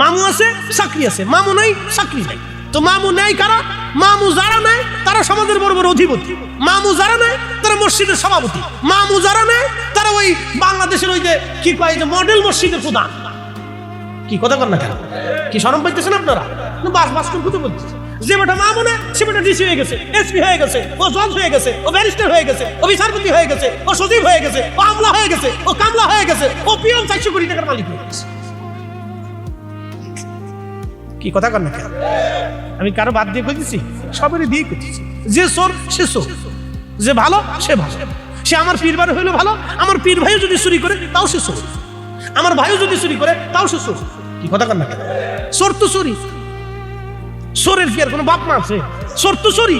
মামু আছে চাকরি আছে, মামু নাই চাকরি নাই। তো মামু নাই কারা? মামু যারা নাই তারা সমাজের বড় বড় অধিপতি, মামু যারা নাই তারা মসজিদের সভাপতি, মামু যারা নাই তারা ওই বাংলাদেশের ওই যে কি কয় যে মডেল মসজিদের প্রধান। কি কথা কর না কেন? কি শরম পাইতেছেন আপনারা? বাস বাস করে কথা বলতেছে। যে বেটা মামু না সে বেটা ডিসি হয়ে গেছে, এসপি হয়ে গেছে, ও জজ হয়ে গেছে, ও ব্যারিস্টার হয়ে গেছে, ও বিচারপতি হয়ে গেছে, ও সচিব হয়ে গেছে, ও আমলা হয়ে গেছে, ও কামলা হয়ে গেছে, ও পিয়ন 400 কোটি টাকার মালিক হয়ে গেছে। কি কথা কর না কেন? আমি কারো বাদ দিয়ে কইতেছি? সবারই দিয়ে কইতেছি। যে চোর সে চোর, যে ভালো সে ভালো। সে আমার পীর ভাই হইলো ভালো, আমার পীর ভাইও যদি চুরি করে তাও সে চোর, আমার ভাইও যদি চুরি করে তাও সে চোর। কি কথা কর না কেন? চোর তো চুরি, চোরের কি আর কোনো বাপ মা আছে? চোর তো চুরি,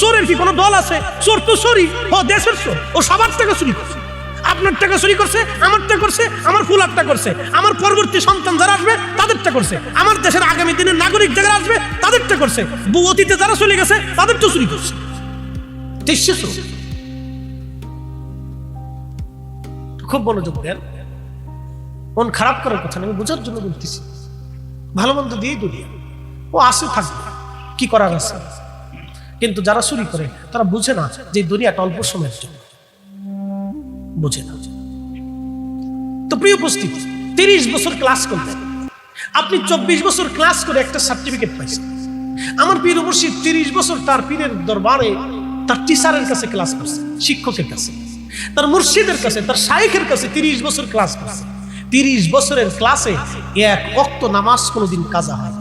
চোরের কি কোনো দল আছে? চোর তো চুরি, ও দেশের চোর, ও সবার টাকা চুরি করছে। আপনার টাকা চুরি করছে, আমারটা করছে, আমার ফুলারটা করছে, আমার পরবর্তী সন্তান যারা আসবে তাদেরটা করছে, আমার দেশের আগামী দিনের নাগরিক যারা আসবে তাদেরটা করছে, অতীতে যারা চলে গেছে তাদের তো চুরি করছে। তেইশে শ্রম। খুব মনোযোগ দেন, মন খারাপ করার কথা না, আমি বোঝার জন্য বলতেছি। ভালো মন্দ দিয়েই দুনিয়া, ও আসে থাকবে, কি করার আছে। কিন্তু যারা চুরি করে তারা বুঝে না যে দুনিয়াটা অল্প সময়ের জন্য, বুঝে না। তো প্রিয় উপস্থিতি, 30 বছর ক্লাস করলেন আপনি, 24 বছর ক্লাস করে একটা সার্টিফিকেট পাইছেন। আমার পীর মুর্শিদ 30 বছর তার পীরের দরবারে তার টিচারের কাছে ক্লাস করছে, শিক্ষকের কাছে, তার মুর্শিদের কাছে, তার শাইখের কাছে 30 বছর ক্লাস করছে। 30 বছরের ক্লাসে এক ওয়াক্ত নামাজ কোনোদিন কাজা হয়।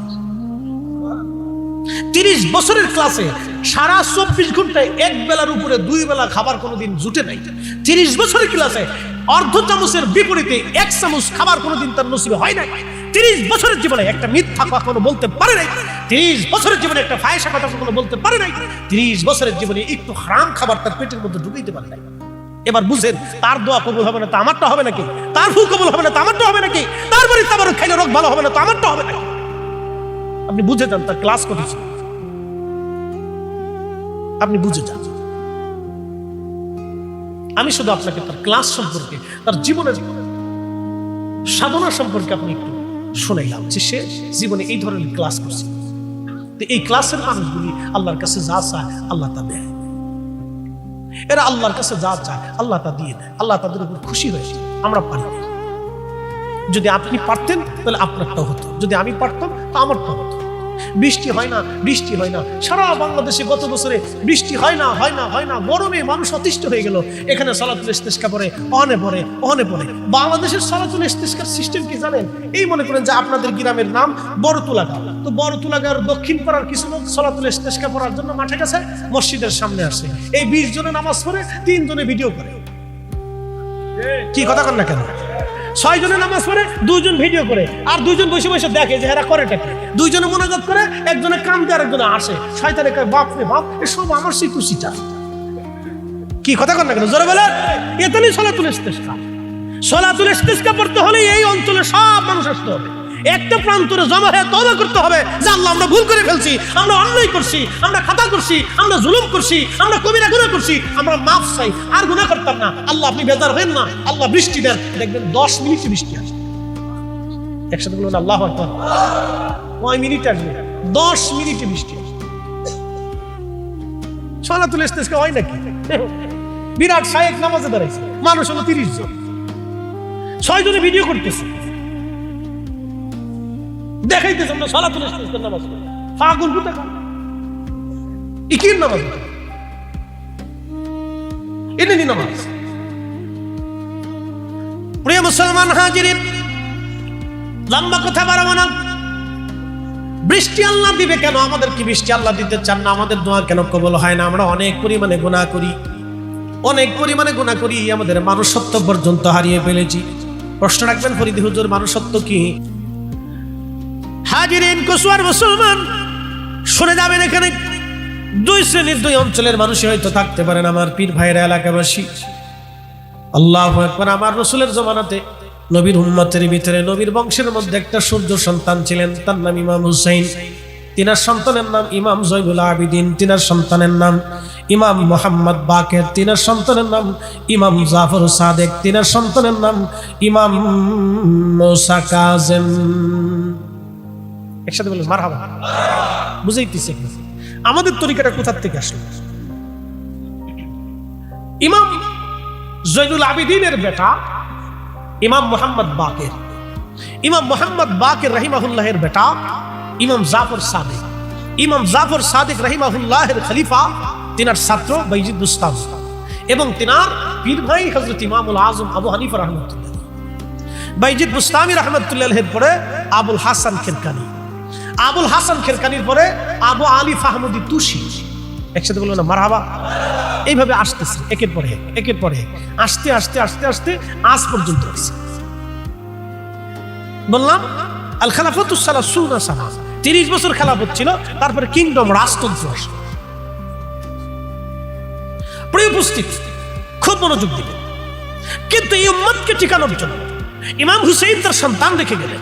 30 বছরের ক্লাসে সারা 24 ঘন্টায় এক বেলার উপরে 2 বেলা খাবার কোনোদিন জুটে নাই। 30 বছরের ক্লাসে অর্ধ চামচের বিপরীতে 1 চামচ খাবার কোনোদিন তার নসিবে হয় নাই। 30 বছরের জীবনে একটা মিথ্যা কথা কখনো বলতে পারে নাই। 30 বছরের জীবনে একটা ফায়সা কথা কখনো বলতে পারে নাই। 30 বছরের জীবনে একটু হারাম খাবার তার পেটের মধ্যে ঢুকাইতে পারে নাই। এবার বুঝেন, তার দোয়া কবুল হবে না তো আমারটা হবে নাকি? তার ফু কবুল হবে না তো আমারটা হবে নাকি? তার বাড়ি তাবারক খাইলে রোগ ভালো হবে না তো আমারটা হবে নাকি? আপনি বুঝে যান তার ক্লাস করেছে, আপনি বুঝে যান। আমি শুধু আপনাকে তার ক্লাস সম্পর্কে, তার জীবনের সাধনা সম্পর্কে আপনি একটু শুনাইলাম যে সে জীবনে এই ধরনের ক্লাস করছে। তো এই ক্লাসের মানুষগুলি আল্লাহর কাছে যা চায় আল্লাহ তা দেয়। এরা আল্লাহর কাছে যা চায় আল্লাহ তা দিয়ে দেয়। আল্লাহ তাদের উপর খুশি হয়েছে। আমরা পারি না। যদি আপনি পারতেন তাহলে আপনারটাও হতো, যদি আমি পারতাম তা আমারটাও হতো। বৃষ্টি হয় না, বৃষ্টি হয় না, সারা বাংলাদেশে গত বছরে বৃষ্টি হয় না, হয় না, হয় না, গরমে মানুষ অতিষ্ঠ হয়ে গেল। এখানে সালাতুল ইস্তিসকা পড়ে, অনে পড়ে, অনে পড়ে। বাংলাদেশের সালাতুল ইস্তিসকার সিস্টেম কি জানেন? এই মনে করেন যে আপনাদের গ্রামের নাম বড়তুলাগাঁও, তো বড়তুলাগাঁওর দক্ষিণ পাড়ার কিছু লোক সালাতুল ইস্তিসকা পড়ার জন্য মাঠে গেছে, মসজিদের সামনে আসে। এই 20 জনে নামাজ পড়ে, 3 জনে ভিডিও করে। কি কথা কন না কেন? 6 জনে নামাজ পড়ে, 2 জন ভিডিও করে, আর 2 জন বসে বসে দেখে যে এরা করেটা কি। 2 জনে মোনাজাত করে, একজনে কান্দে আর একজনে আসে। শয়তানে কয় বাপ রে বাপ, এসব আমার সিকুসিটা। কি কথা কন না কেন? জোরে বলেন। এতই সালাতুল ইস্তিসকা। সালাতুল ইস্তিসকা পড়তে হলে এই অঞ্চলে সব মানুষ আসতে হবে, একটা প্রান্তরে জমা হয়ে তওবা করতে হবে যে আল্লাহ আমরা ভুল করে ফেলছি, আমরা অন্যায় করছি, আমরা খাতা করছি, আমরা জুলুম করছি, আমরা কবিরা গুনাহ করছি, আমরা মাফ চাই, আর গুনাহ করতাম না। আল্লাহ আপনি বেজার হবেন না, আল্লাহ বৃষ্টি দেন। দেখবেন 10 মিনিটে বৃষ্টি আসবে। একসাথে বলুন আল্লাহু আকবার। 9 মিনিট আসবে, 10 মিনিটে বৃষ্টি আসবে। সালাতুল ইস্তিসকা হয় নাকি? বিরাট শায়েখ নামাজে দাঁড়াইছে, মানুষ হলো 30 জন, 6 জনে ভিডিও করতেছে, দেখাইতেছে আমরা সালাতুল ইস্তিসকার নামাজ পড়ি। পাগল বুঝতে পারে ইকির নামাজ, এটাই নামাজ। প্রিয় মুসলমান হাজিরিন, লম্বা কথা বাড়াবো না। বৃষ্টি আল্লাহ দিবে কেন? আমাদের কি বৃষ্টি আল্লাহ দিতে চান না? আমাদের দোয়া কেন কবুল হয় না? আমরা অনেক পরিমাণে গুনাহ করি, অনেক পরিমাণে গুনাহ করি, আমাদের মানুষত্ব পর্যন্ত হারিয়ে ফেলেছি। প্রশ্ন রাখবেন ফরিদি হুজুর, মানুষত্ব কি? হাজিরিন কুসওয়ার মুসলমান শুনে যাবেন, এখানে 2 শ্রেণীর 2 অঞ্চলের মানুষ হয়তো থাকতে পারেন। আমার পীর ভাইরা, এলাকাবাসী, আল্লাহু আকবার। আমার রাসূলের জমানাতে নবীর উম্মতের ভিতরে, নবীর বংশের মধ্যে একটা সূর্য সন্তান ছিলেন, তার নাম ইমাম হুসাইন। তিনার সন্তানের নাম ইমাম জয়নুল আবিদিন, তিনার সন্তানের নাম ইমাম মুহাম্মদ বাকের, তিনার সন্তানের নাম ইমাম জাফর সাদেক, তিনার সন্তানের নাম ইমাম মুসা কাযেম। একসাথে বলেন মারহাবা। বুঝাইতেছি আমাদের তরিকাটা কোথা থেকে আসলো। ইমাম জয়নুল আবিদিনের বেটা ইমাম মুহাম্মদ বাকের, ইমাম মুহাম্মদ বাকের রাহিমাহুল্লাহের বেটা ইমাম জাফর সাদেক, ইমাম জাফর সাদেক রাহিমাহুল্লাহের খলিফা, তিনার ছাত্র বাইজিদ বুস্তামি, এবং তিনার পীর ভাই হযরত ইমামুল আযম আবু হানিফা রাহমাতুল্লাহ। বাইজিদ বুস্তামি রাহমাতুল্লাহের পরে আবুল হাসান খিরকানি, আবুল হাসান খিরকানির পরে আবু আলী ফাহমুদি তুসি। একসাথে বলবো না মারহাবা। এইভাবে আসতেছে একের পরে এক, একের পরে এক, আসতে আসতে আসতে আসতে আজ পর্যন্ত আসছে। বললাম আল খেলাফতুস সালাসুনা সানা, 30 বছর খেলাফত ছিল, তারপরে কিংডম, রাজতন্ত্র আসলো। প্রিয় উপস্থিতি, খুব মনোযোগ দিবেন। কিন্তু এই উম্মতকে ঠিকানোর জন্য ইমাম হুসাইন তার সন্তান রেখে গেলেন।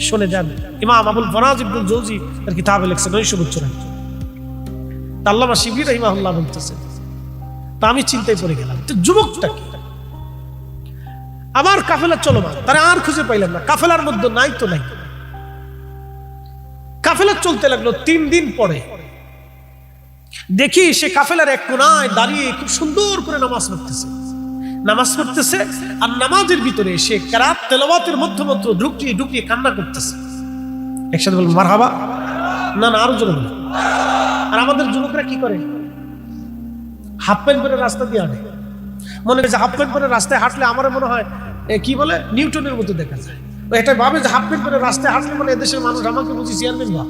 শুনে যান, ইমাম আবুল ফরাজ ইবনুল জৌজি তার কিতাবে লিখছেন 900 বছর আগে। আল্লামা শিবলি রাহিমাহুল্লাহ বলতেছেন, তা আমি চিন্তায় পড়ে গেলাম, তো যুবকটা কি? আমার কাফেলা চলমান, তারা আর খুঁজে পাইলাম না, কাফেলার মধ্যে নাই তো নাই। কাফেলা চলতে লাগলো। 3 দিন পরে দেখি সে কাফেলার এক কোনায় দাঁড়িয়ে খুব সুন্দর করে নামাজ পড়তেছে, আর নামাজের ভিতরে সে কেরাত তেলাওয়াতের মধ্যে ঢুকিয়ে কান্না করতেছে। একসাথে বলুন মারহাবা। না আরো জোরে বলুন। আর আমাদের যুবকরা কি করে? হাফ প্যান্ট পরে রাস্তা দিয়ে হাঁটে। মনে হয় যে হাফ প্যান্ট পরে রাস্তায় হাঁটলে আমার মনে হয় কি বলে নিউটনের মতো দেখা যায়। এটা ভাবে যে হাফ প্যান্ট পরে রাস্তায় হাঁটলে মানে এদেশের মানুষ আমাকে বুঝি চেয়ারম্যান বা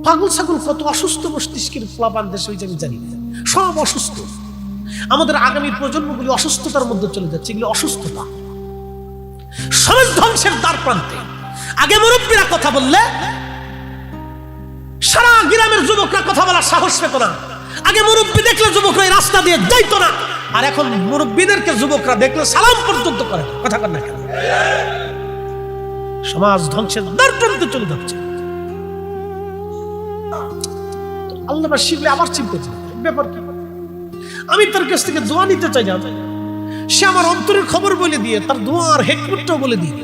পাগল ছাগল। কত অসুস্থ মস্তিষ্কের প্লাবান দেশ হয়েছে আমি জানি, সব অসুস্থ। আমাদের আগামী প্রজন্মগুলি অসুস্থতার মধ্যে চলে যাচ্ছে। এগুলি অসুস্থতা, সমাজ ধ্বংসের দ্বার প্রান্তে। আগে মুরব্বীরা কথা বললে সারা গ্রামের যুবকরা কথা বলার সাহস পেত না। আগে মুরব্বী দেখলে যুবকরা এই রাস্তা দিয়ে যাইতো না, আর এখন মুরব্বীদেরকে যুবকরা দেখলে সালাম পর্যন্ত করে। কথা কর না কেন? সমাজ ধ্বংসের দ্বার প্রান্তে চলে যাচ্ছে। আল্লামা শিবলি আবার চিন্তা ব্যাপার কি? আমি তার কাছ থেকে দোয়া নিতে চাই না। সে আমার অন্তরের খবর বলে দিয়ে, তার দোয়ার হেকমতটাও বলে দিয়ে,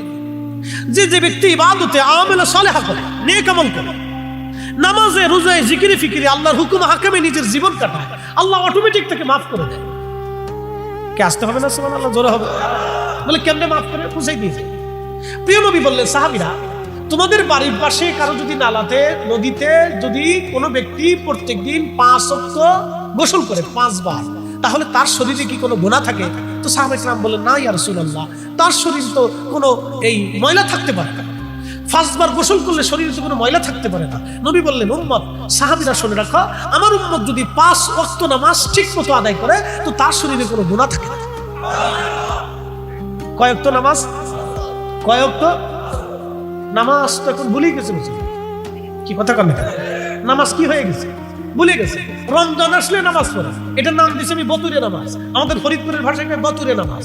যে ব্যক্তি ইবাদতে আমালে সালেহা করে, নেক আমল করে, নামাজে রোজায় জিকিরে ফিকিরে আল্লাহর হুকুম হাকামে নিজের জীবন কাটায়, আল্লাহ অটোমেটিক তাকে মাফ করে দেয়। কে আসতে হবে না সুবহানাল্লাহ? জোরে হবে। বলে কেমনে মাফ করে? বুঝাই দিয়েছে। প্রিয় নবী বললেন, সাহাবীরা, তোমাদের বাড়ির পাশে কারো যদি নালাতে নদীতে যদি কোনো ব্যক্তি প্রত্যেকদিন 5 ওয়াক্ত গোসল করে 5 বার, তাহলে তার শরীরে কি কোনো গুনাহ থাকে? তো সাহাবায়ে কেরাম বললেন, না ইয়া রাসূলুল্লাহ, তার শরীর তো কোনো এই ময়লা থাকতে পারে না। 5 বার গোসল করলে শরীরে তো কোনো ময়লা থাকতে পারে না। নবী বললেন, উম্মত, সাহাবীরা শুনে রাখো, আমার উম্মত যদি 5 ওয়াক্ত নামাজ ঠিক মতো আদায় করে তো তার শরীরে কোনো গুনাহ থাকে না। কয় ওয়াক্ত নামাজ? কয় ওয়াক্ত নামাজ? তো এখন ভুলেই গেছে। বুঝলি কি কথা? কামে নামাজ কি হয়ে গেছে? ভুলে গেছে। রমজান আসলে নামাজ পড়ে, এটার নাম দিয়েছে আমি বতুরে নামাজ। আমাদের ফরিদপুরের ভাষায় বতুরে নামাজ।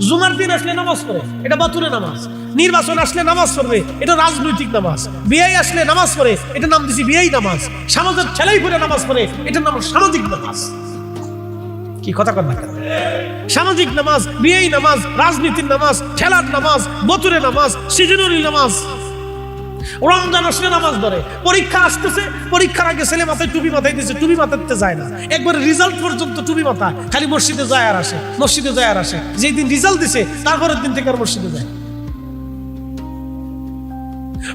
জুমার দিন আসলে নামাজ পড়ে, এটা বতুরে নামাজ। নির্বাচন আসলে নামাজ পড়বে, এটা রাজনৈতিক নামাজ। বিয়ে আসলে নামাজ পড়ে, এটার নাম দিয়েছি বিয়েই নামাজ। সমাজের ছেলেই পড়ে নামাজ পড়ে, এটার নাম সামাজিক নামাজ। কি কথা কর না? সামাজিক নামাজ, বিয়েই নামাজ, রাজনীতির নামাজ, খেলার নামাজ, বতুরে নামাজ, সিজনুরি নামাজ। রমজান আসলে নামাজ ধরে। পরীক্ষা আসতেছে, পরীক্ষার আগে ছেলে মাথায় টুপি মাথায় দিয়েছে, টুপি মাথাতে যায় না, একবার রিজাল্ট পর্যন্ত টুপি মাথা, খালি মসজিদে যায় আর আসে, মসজিদে যায় আর আসে। যেই দিন রিজাল্ট দিছে তারপরের দিন থেকে আর মসজিদে যায়।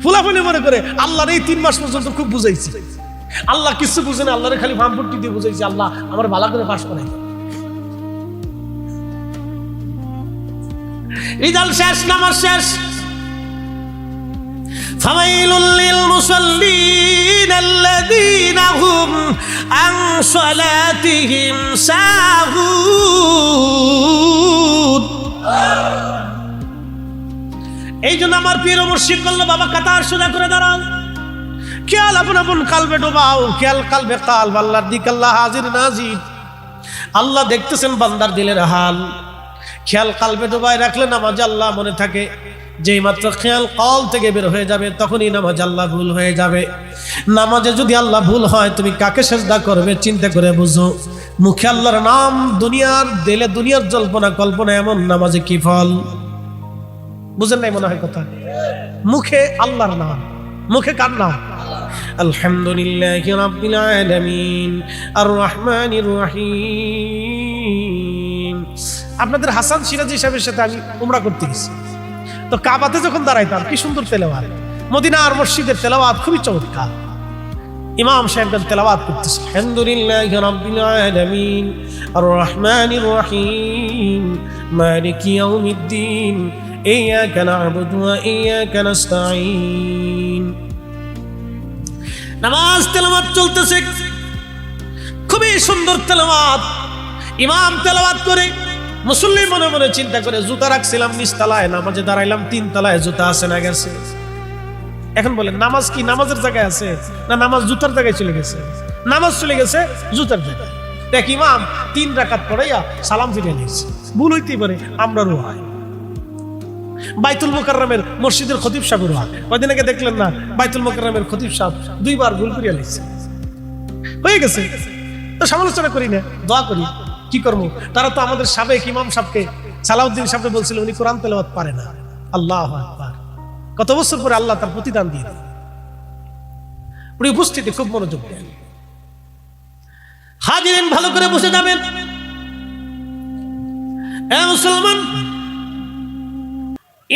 ফুলাফুলি মনে করে আল্লাহর এই 3 মাস পর্যন্ত খুব বুঝাইছে, আল্লাহ কিছু বুঝে না, আল্লাহরে খালি ভামপুটি দিয়ে বুঝাইছে, আল্লাহ আমার ভালো করে পাস করাই। রিজাল্ট শেষ, নামাজ শেষ। فويل للمصلين الذين هم عن صلاتهم ساهون। এই জন্য আমার পীর মুর্শিদ বলল, বাবা কাতার সোজা করে দাঁড়াও, খেয়াল আপন আপন কালবে ডোবাও, খেয়াল কালবে কাল, আল্লাহর দিক আল্লাহ হাজির নাজির। আল্লাহ দেখতেছেন বান্দার দিলের হাল। খেয়াল কালবে ডোবায় রাখলে নামাজ আল্লাহ মনে থাকে। যেই মাত্র খেয়াল কল থেকে বের হয়ে যাবে তখনই নামাজ আল্লাহ ভুল হয়ে যাবে। নামাজে যদি আল্লাহ ভুল হয়, তুমি কাকে সেজদা করবে চিন্তা করে বুঝো। মুখে আল্লাহর নাম, দুনিয়ার দিলে দুনিয়ার জল্পনা কল্পনা, এমন নামাজে কি ফল? বুঝেন নাই মনে হয় কথা? মুখে আল্লাহর নাম, মুখে কার নাম? আলহামদুলিল্লাহি রাব্বিল আলামিন আর রহমানির রহিম। আপনাদের হাসান সিরাজি সাহেবের সাথে আমি উমরা করতে গেছি, তো কাবাতে যখন দাঁড়াইতাম কি সুন্দর তেলাওয়াত, মদিনার মসজিদের তেলাওয়াত খুবই চমৎকার। ইমাম সাহেবগণ তেলাওয়াত করতেছে, আলহামদুলিল্লাহি রাব্বিল আলামিন আর রহমানির রহিম মালিকি ইয়াউমিদ্দিন ইয়্যাকা না'বুদু ওয়া ইয়্যাকা নাস্তাঈন। নামাজ তেলাওয়াত চলতেছে, খুবই সুন্দর তেলাওয়াত। ইমাম তেলাওয়াত করে, মুসল্লি মনে মনে চিন্তা করে, জুতা রাখছিলাম নিচতলায়, নামাজে দাঁড়াইলাম 3 তলায়, জুতা আছে না গেছে? এখন বলেন নামাজ কি নামাজের জায়গায় আছে না নামাজ জুতার জায়গায় চলে গেছে? নামাজ চলে গেছে জুতার জায়গায়। দেখ ইমাম 3 রাকাত পড়াইয়া সালাম ফিরিয়ে নিয়েছে। ভুল হইতেই পারে, আমরারও হয়। বাইতুল মুকাররমের মসজিদের খতিব সাহেবের হয়। কয়দিন আগে দেখলেন না, বাইতুল মুকাররমের খতিব সাহেব 2 বার ভুল করিয়া নিয়েছে। হয়ে গেছে, তো সমালোচনা করি না, দোয়া করি। কি করবো? তারা তো আমাদের সাবেক ইমাম সাহেবকে, সালাউদ্দিন সাহেবকে বলছিল উনি কোরআন তেলাওয়াত পারে না। আল্লাহু আকবার। কত বছর পরে আল্লাহ তার প্রতিদান দিয়ে দেন। পুরো উপস্থিতি খুব মনোযোগ দেন। হাজিরিন ভালো করে বসে যাবেন। এ মুসলমান,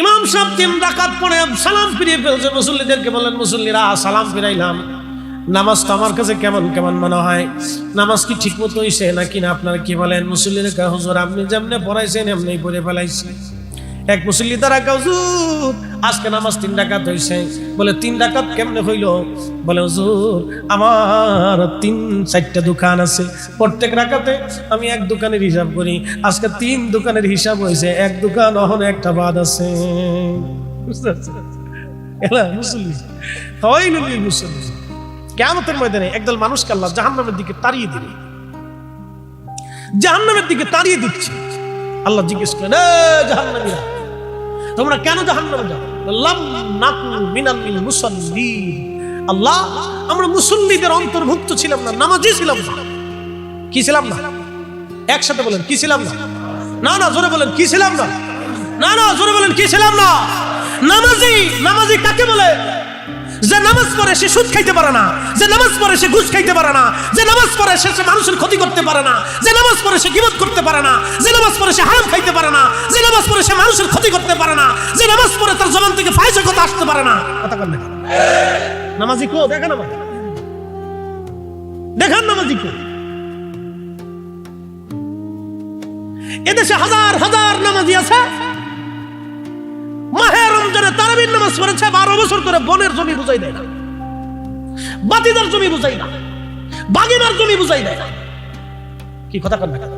ইমাম সাহেব 3 রাকাত পড়ে সালাম ফিরিয়ে ফেলছে। মুসল্লিদেরকে বললেন, মুসল্লিরা সালাম ফিরাইলাম, নামাজ তো আমার কাছে কেমন কেমন মনে হয়, নামাজ কি ঠিক মতো হইছে নাকি না, আপনারা কি বলেন? মুসল্লিরা কয়, হুজুর আপনি যেমনে পড়াইছেন এমনি পড়ে ফেলাইছি। এক মুসল্লি দ্বারা কয়, হুজুর আজকে নামাজ 3 রাকাত হইছে। বলে 3 রাকাত কেমনে হইল? বলে হুজুর আমার 3-4টা দোকান আছে, প্রত্যেক রাকাতে আমি 1 দোকানের হিসাব করি, আজকে 3 দোকানের হিসাব হয়েছে, 1 দোকান অহনে একটা বাদ আছে। বুঝতে পারছেন? এলা মুসল্লি হয় না মুসল্লি। কিয়ামতের ময়দানে একদল মানুষকে আল্লাহ জাহান্নামের দিকে তাড়িয়ে দিবে, জাহান্নামের দিকে তাড়িয়ে দিচ্ছে। আল্লাহ জিজ্ঞেস করেন, এ জাহান্নামীরা তোমরা কেন জাহান্নামে যাও? লাম নাকু মিনাল মুসাল্লিন। আল্লাহ আমরা মুসল্লিদের অন্তর্ভুক্ত ছিলাম না, নামাজি ছিলাম না। কি ছিলাম না? একসাথে বলেন, কি ছিলাম না? না না জোরে বলেন, কি ছিলাম না? না না জোরে বলেন, কি ছিলাম না? নামাজি। নামাজি কাকে বলে? যে নামাজ পড়ে সে সুদ খাইতে পারে না, যে নামাজ পড়ে সে ঘুষ খাইতে পারে না, যে নামাজ পড়ে সে মানুষের ক্ষতি করতে পারে না, যে নামাজ পড়ে সে গীবত করতে পারে না, যে নামাজ পড়ে সে হারাম খাইতে পারে না, যে নামাজ পড়ে সে মানুষের ক্ষতি করতে পারে না, যে নামাজ পড়ে তার জবান থেকে ফাহিশের কথা আসতে পারে না। কথা বলেন না, নামাজি কো? দেখেন আমার, দেখেন নামাজি কো। এদেশে হাজার হাজার নামাজি আছে, মাহে রমজানে তারাবির নামাজ পড়েছে, 12 বছর করে বনের জমি বুঝাই দেয় না, বাতিদার জমি বুঝাই না, বাগিনার জমি বুঝাই দেয় না। কি কথা কন না?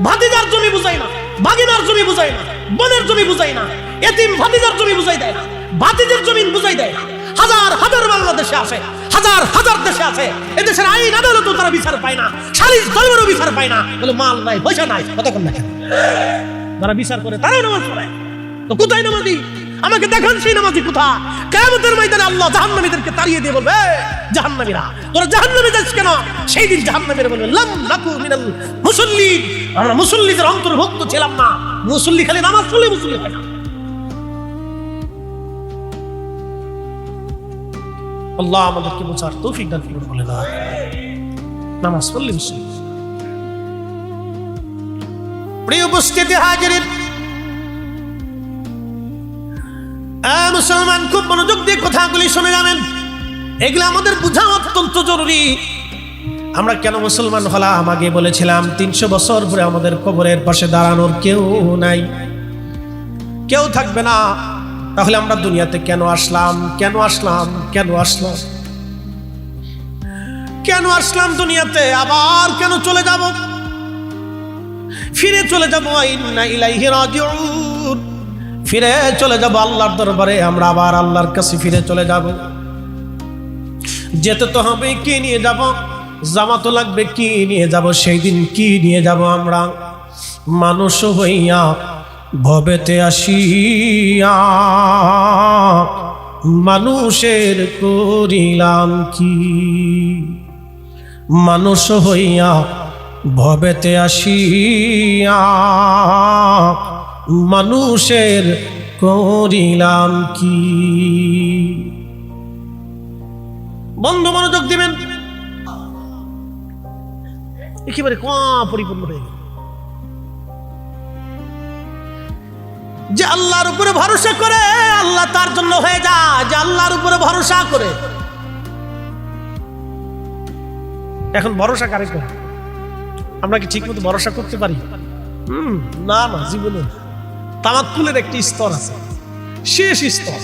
ভাতিজার জমি বুঝাই না, বাগিনার জমি বুঝাই না, বনের জমি বুঝাই না, এতিম ভাতিজার জমি বুঝাই দেয় না, ভাতিজের জমি বুঝাই দেয় না। হাজার হাজার বাংলাদেশে আছে, হাজার হাজার দেশে আছে, এদেশের আইন আদালতও তারা বিচার পায় না, সালিস দরবারও বিচার পায় না। বলে মাল নাই, পয়সা নাই। কথা কন না? যারা বিচার করে তারাও নামাজ পড়ে, তো কোথায় নামাজি? আমাকে দেখান সেই নামাজি কোথায়? কিয়ামতের ময়দানে আল্লাহ জাহান্নামীদেরকে তাড়িয়ে দিয়ে বলবে, জাহান্নামীরা তোরা জাহান্নামে যাস কেন? সেই দিন জাহান্নামীরা বলবে, লাম নাকু মিনাল মুসাল্লিন, আমরা মুসল্লিদের অন্তর্ভুক্ত ছিলাম না। মুসল্লি খালি নামাজ পড়লে মুসল্লি হয় না। আল্লাহ আমাদেরকে বোঝার তৌফিক দান করুন। বলে না, নামাজ পড়লে মুসল্লি। প্রিয় উপস্থিতি হাজিরিন, মুসলমান খুব মনোযোগ দিয়ে কথাগুলি শুনে যাবেন, এগুলো আমাদের বোঝা অত্যন্ত জরুরি। আমরা কেন মুসলমান হলাম? আগে বলেছিলাম 300 বছর পরে আমাদের কবরের পাশে দাঁড়ানোর কেউ নাই, কেউ থাকবে না। তাহলে আমরা দুনিয়াতে কেন আসলাম? কেন আসলাম? কেন আসলাম? কেন আসলাম দুনিয়াতে? আবার কেন চলে যাব? ফিরে চলে যাব, ইন্না ইলাইহি রাজিউন। ফিরে চলে যাব আল্লাহর দরবারে, আমরা আবার আল্লাহর কাছে ফিরে চলে যাব। যেতে তো হবে, কি নিয়ে যাব? জামাতো লাগবে, কি নিয়ে যাব? সেই দিন কি নিয়ে যাব? আমরা মানুষ হইয়া ভবেতে আসিয়া মানুষের করিলাম কি? মানুষ হইয়া ভবেতে আসিয়া মানুষের করিলাম কি? বন্ধু মনোযোগ দিবেন, একেবারে পরিপূর্ণ হয়ে গেল। যে আল্লাহর উপরে ভরসা করে আল্লাহ তার জন্য হয়ে যায়, যে আল্লাহর উপরে ভরসা করে। এখন ভরসা কারে করে? আমরা কি ঠিক মতো ভরসা করতে পারি? না না, জীবনে তাওয়াক্কুলের একটি স্তর আছে, শেষ স্তর।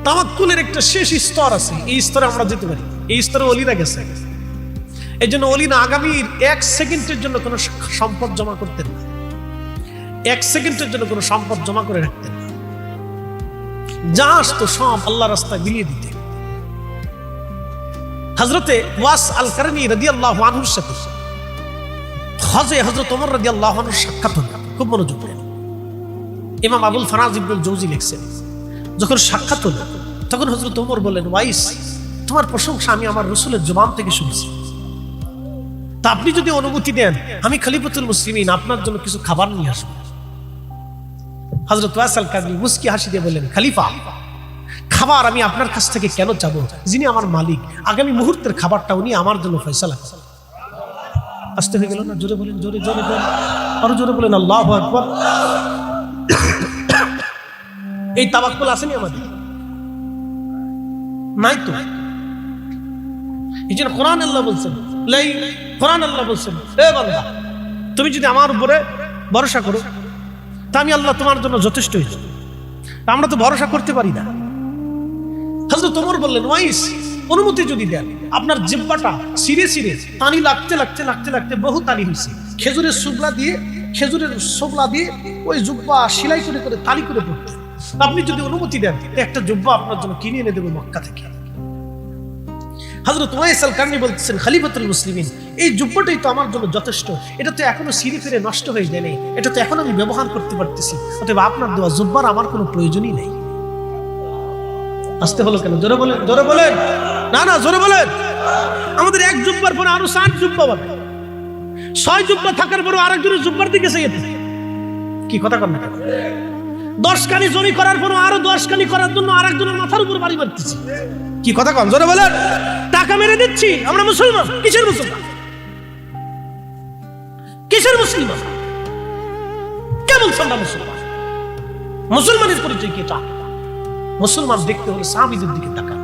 তাওয়াক্কুলের একটা শেষ স্তর আছে, এই স্তরে আমরা যেতে পারি। এই স্তরে ওলিরা গেছে। এই জন্য ওলিরা আগামীর 1 সেকেন্ডের জন্য কোনো সম্পদ জমা করতেন না, 1 সেকেন্ডের জন্য কোনো সম্পদ জমা করে রাখতেন না। যা আসতো সব আল্লাহ রাস্তায় বিলিয়ে দিতেন। হযরতে ওয়াস আল কারনী রাদিয়াল্লাহু আনহুর সাথে হযরত ওমর রাদিয়াল্লাহু আনহুর সাক্ষাৎ হলো। খুব মনোযোগ দেন। ইমাম আবুল ফারাজ ইবনুল জৌজি লিখছেন, যখন সাক্ষাৎ হলো তখন হযরত ওমর বললেন, ওয়াইস তোমার প্রশংসা আমি আমার রাসূলের জবান থেকে শুনেছি। তা আপনি যদি অনুমতি দেন আমি খলিফাতুল মুসলিমিন আপনার জন্য কিছু খাবার নিয়ে আসবো। হযরত ওয়াইস আল কারনী মুস্কি হাসি দিয়ে বললেন, খলিফা, খাবার আমি আপনার কাছ থেকে কেন চাবো? যিনি আমার মালিক, আগামী মুহূর্তের খাবারটা উনি আমার জন্য ফয়সালা করেন। আসতে হয়ে গেল না? জোরে বলেন, জোরে জোরে বলেন, আরো জোরে বলেন আল্লাহু আকবার। এই তাওয়াক্কুল আসেনি আমাদের? নাই তো। এই জন্য কোরআন আল্লাহ বলছেন, কোরআন আল্লাহ বলছেন, এ বান্দা তুমি যদি আমার উপরে ভরসা করো তা আমি আল্লাহ তোমার জন্য যথেষ্ট হয়েছি। আমরা তো ভরসা করতে পারি না। হযরত ওমর বললেন, ওয়াইস অনুমতি যদি দেন, আপনার জিহ্বাটা সিরে সিরে পানি লাগতে লাগতে লাগতে লাগতে বহু তালি হয়েছে, খেজুরের শুকলা দিয়ে ওই জুব্বা সেলাই করে করে তালি করে পড়তে। আপনি যদি অনুমতি দেন একটা জুব্বা আপনার জন্য কিনে এনে দেবো মক্কা থেকে। হযরত ওয়াইস আল কারনী বলতেছেন, খলিফাতুল মুসলিমিন, এই জুব্বাটাই তো আমার জন্য যথেষ্ট। এটা তো এখনো সিরে ফিরে নষ্ট হয়ে যায়নি, এটা তো এখন আমি ব্যবহার করতে পারতেছি। অতএব আপনার দেওয়া জুব্বার আমার কোনো প্রয়োজনই নেই। আসতে হলো কেন? জোরে বলেন, জোরে বলেন, না না জোরে বলেন। আমাদের এক জুব্বার পরে আরো 7 জুব্বা হবে, 6 জুব্বা থাকার পরে আরেকজনের জুব্বার দিকে চাইতে কি কথা কন না? 10 কানি জমি করার পরে আরো 10 কানি করার জন্য আরেকজনের মাথার উপর বাড়ি মারতেছি। কি কথা কন? জোরে বলেন। টাকা মেরে দিচ্ছি। আমরা মুসলমান। কিসের মুসলমান? কিসের মুসলমান? কে বলছে আমরা মুসলমান? মুসলমানের পরিচয় কি? এটা মুসলমান দেখতে হলে সাহাবীদের দিকে তাকান,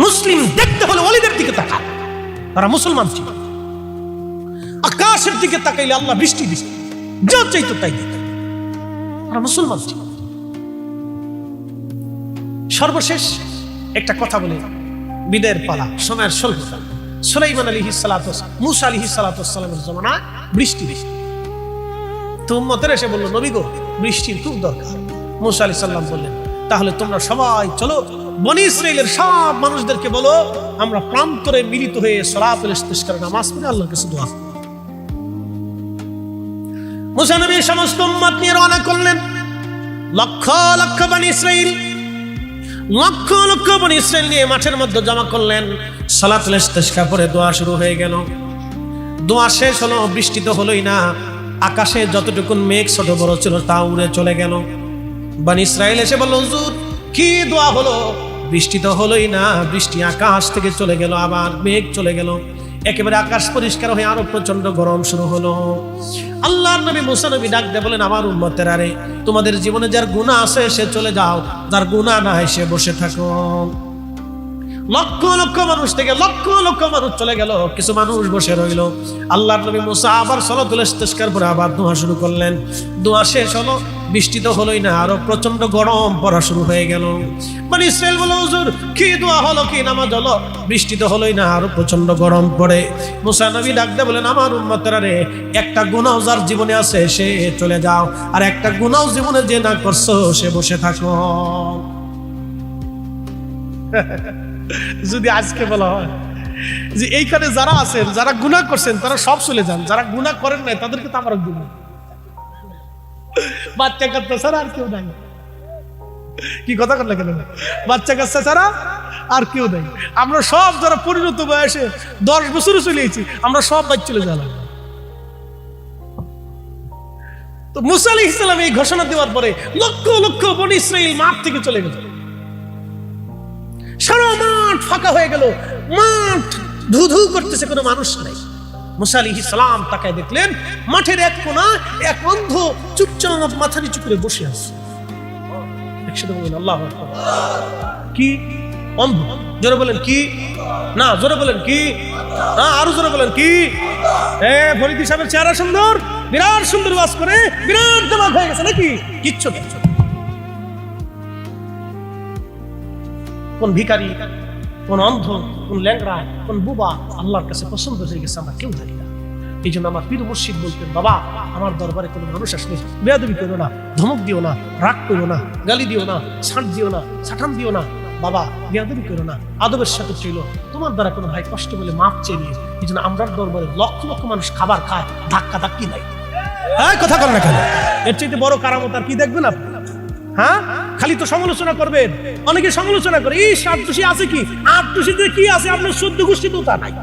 মুসলিম দেখতে হলে ওলিদের দিকে তাকান। তারা মুসলমান ছিল। আকাশের দিকে তাকাইলে আল্লাহ বৃষ্টি দিত, যা চাইতো তাই দিত। তারা মুসলমান ছিল। সর্বশেষ একটা কথা বলে বিদের পালা, সময়ের স্বল্পতা। সুলাইমান আলাইহিস সালাতু মুসা আলাইহিস সালাতু ওয়াসসালামের জামানায় বৃষ্টি তো উম্মতের এসে বলল, নবী গো, বৃষ্টির খুব দরকার। মুসা আলাইহিস সালাম বললেন, তাহলে তোমরা সবাই চলো, বনি ইসরাইলের সব মানুষদেরকে বলো আমরা প্রান্তরে মিলিত হয়ে সালাতুল ইস্তিসকার নামাজ পড়ে আল্লাহর কাছে দোয়া করব। মুসা নবী সমস্ত উম্মত নিয়ে রওনা করলেন। লক্ষ লক্ষ বনি ইসরাইল, লক্ষ লক্ষ বনি ইসরাইল নিয়ে মাঠের মধ্যে জমা করলেন। সালাতুল ইস্তিসকা পরে দোয়া শুরু হয়ে গেল। দোয়া শেষ হলো, বৃষ্টি তো হলোই না। আকাশে যতটুকুন মেঘ ছোট বড় ছিল তা উড়ে চলে গেল। বনি ইসরাইল এসে বলল, হুজুর কি দোয়া হলো? বৃষ্টি তো হলোই না। বৃষ্টি আকাশ থেকে চলে গেল, আবার মেঘ চলে গেল, একেবারে আকাশ পরিষ্কার হয়ে আরো প্রচন্ড গরম শুরু হলো। আল্লাহর নবী মুসা নবী ডাক দিয়ে বলেন, আমার উম্মতেরা রে, তোমাদের জীবনে যার গুনাহ আছে সে চলে যাও, যার গুনাহ নাই সে বসে থাকো। লক্ষ লক্ষ মানুষ থেকে লক্ষ লক্ষ মানুষ চলে গেল, কিছু মানুষ বসে রইল। আল্লাহর নবী মুসা আবার সালাতুল ইস্তিসকার পরে আবার দোয়া শুরু করলেন। দোয়া শেষ হলো, বৃষ্টি তো হলোই না, আরো প্রচন্ড গরম পড়া শুরু হয়ে গেল। মানে ইসরাইল বলো, হুজুর কি দোয়া হলো, কি নামাজ হলো? বৃষ্টি তো হলোই না, আরো প্রচন্ড গরম পড়ে। মুসা নবী ডাক দিয়ে বলেন, আমার উম্মতেরা রে, একটা গুনাহ যার জীবনে আছে সে চলে যাও, আর একটা গুনাহ জীবনে যে না করছো সে বসে থাকো। যদি আজকে বলা হয় যে এইখানে যারা আছেন, যারা গুনাহ করছেন তারা সব চলে যান, যারা গুনাহ করেন নাই তাদেরকে তো আমার দিন, বাচ্চা কাচ্চা ছাড়া আর কেউ নাই। কি কথা করলে কেন? বাচ্চা কাচ্চা ছাড়া আর কেউ নাই। আমরা সব যারা পরিণত বয়সে 10 বছরে চলে এসেছি, আমরা সব বাচ্চা চলে গেলাম। তো মুসা আলাইহিস সালাম এই ঘোষণা দেওয়ার পরে লক্ষ লক্ষ বনি ইসরাইল মাঠ থেকে চলে গেল। সারা মাঠ ফাঁকা হয়ে গেল, মাঠ ধু ধু করতেছে, কোনো মানুষ নাই। মুসা আলাইহিস সালাম তাকায় দেখলেন মাঠের এক কোণা এক অন্ধ চুপচাপ মাথা নিচু করে বসে আছে। একসাথে বলেন আল্লাহু আকবার। কি অন্ধ? জোরে বলেন কি? না জোরে বলেন কি? না আরো জোরে বলেন কি? ফরিদি সাহেবের চেহারা সুন্দর, বিরাট সুন্দর ওয়াজ করে, বিরাট দিমাগ হয়ে গেছে নাকি? কিচ্ছু না। কোন ভিখারি, কোন অন্ধ, কোন ল্যাংড়া, কোন বুবা আল্লাহর কাছে পছন্দ হয়ে গেছে আমরা কেউ জানি না। এই জন্য আমার পীর মুর্শিদ বলতেন, বাবা আমার দরবারে কোনো মানুষ আসলে বেয়াদবি করো না, ধমক দিও না, রাগ করো না, গালি দিও না, ছাঁট দিও না, ছাঠান দিও না, বাবা বেয়াদবি করো না, আদবের সাথে ছিল। তোমার দ্বারা কোনো ভাই কষ্ট বলে মাপ চেয়ে নিয়ে। এই জন্য আমরা দরবারে লক্ষ লক্ষ মানুষ খাবার খায়, ধাক্কা ধাক্কি নাই। হ্যাঁ কথা কর না কেন? এর চাইতে বড় কারামত আর কি দেখবেন আপনি? হ্যাঁ খালি তো সমালোচনা করবেন। অনেকে সমালোচনা করে, এই আটটুসি আছে কি, আটটুসিতে কি আছে, আপনার 14 গোষ্ঠী তো তা নাই।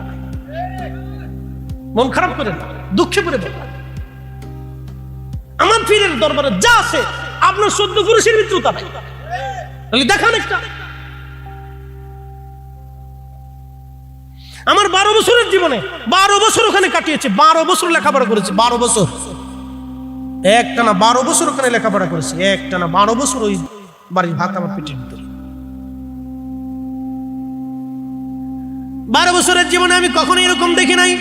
মন খারাপ করে না, দুঃখে পড়ে বলবেন আমার পীরের দরবারে যা আছে আপনার 14 পুরুষের ভিতরে তা নাই। দেখান একটা। আমার 12 বছরের জীবনে 12 বছর ওখানে কাটিয়েছে, 12 বছর লেখাপড়া করেছে, 12 বছর একটানা 12 বছর ওখানে লেখাপড়া করেছে, একটানা 12 বছর ওই বাড়ির ভাত আমার পেটের ভিতরে। 12 বছরের জীবনে আমি কখনো এরকম দেখি নাই,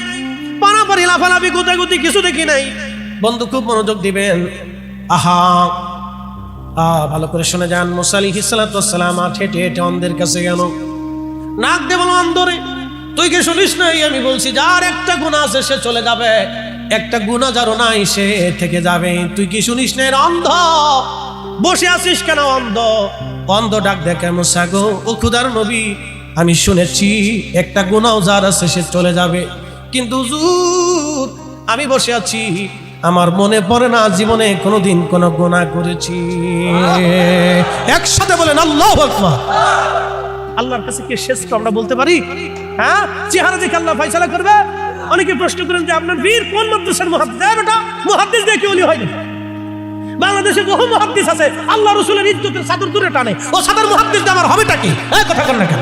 পানাপারি লাফালাফি গোতাগুতি কিছু দেখি নাই। বন্ধু খুব মনোযোগ দিবেন, আহা ভালো করে শুনে যান। মুসা আলাইহিস সালাতু ওয়াস সালাম হেঁটে হেঁটে অন্ধের কাছে গেল। নাক দিয়ে বলো, অন্ধরে তুই কি শুনিস নাই আমি বলছি যার একটা গুনাহ আছে সে চলে যাবে, একটা গুনাহ যারও নাই সে থেকে যাবে। তুই কি শুনিস না? অন্ধ বসে আছিস কেন? অন্ধ অন্ধ ডাক দেখে, মুসা গো ও খোদার নবী, আমি শুনেছি একটা গুনাহ যার আছে সে চলে যাবে, কিন্তু হুজুর আমি বসে আছি, আমার মনে পড়ে না জীবনে কোনোদিন কোনো গুনাহ করেছি। একসাথে বলেন আল্লাহু আকবার। আল্লাহর কাছে কি শ্রেষ্ঠ আমরা বলতে পারি? হ্যাঁ, চেহারা দেখে আল্লাহ ফয়সালা করবে। অনেকে প্রশ্ন করেন যে আপনার বীর কোন মাদ্রাসার মুহাদ্দিস? বেটা মুহাদ্দিস দিয়ে কি ওলি হয় না? বাংলাদেশে বহু মুহাদ্দিস আছে, আল্লাহ রাসূলের ইজ্জতের চাদর দূরে টানে, ও সাদার মুহাদ্দিস দিয়ে আমার হবেটা কি? এই কথা কর না কেন?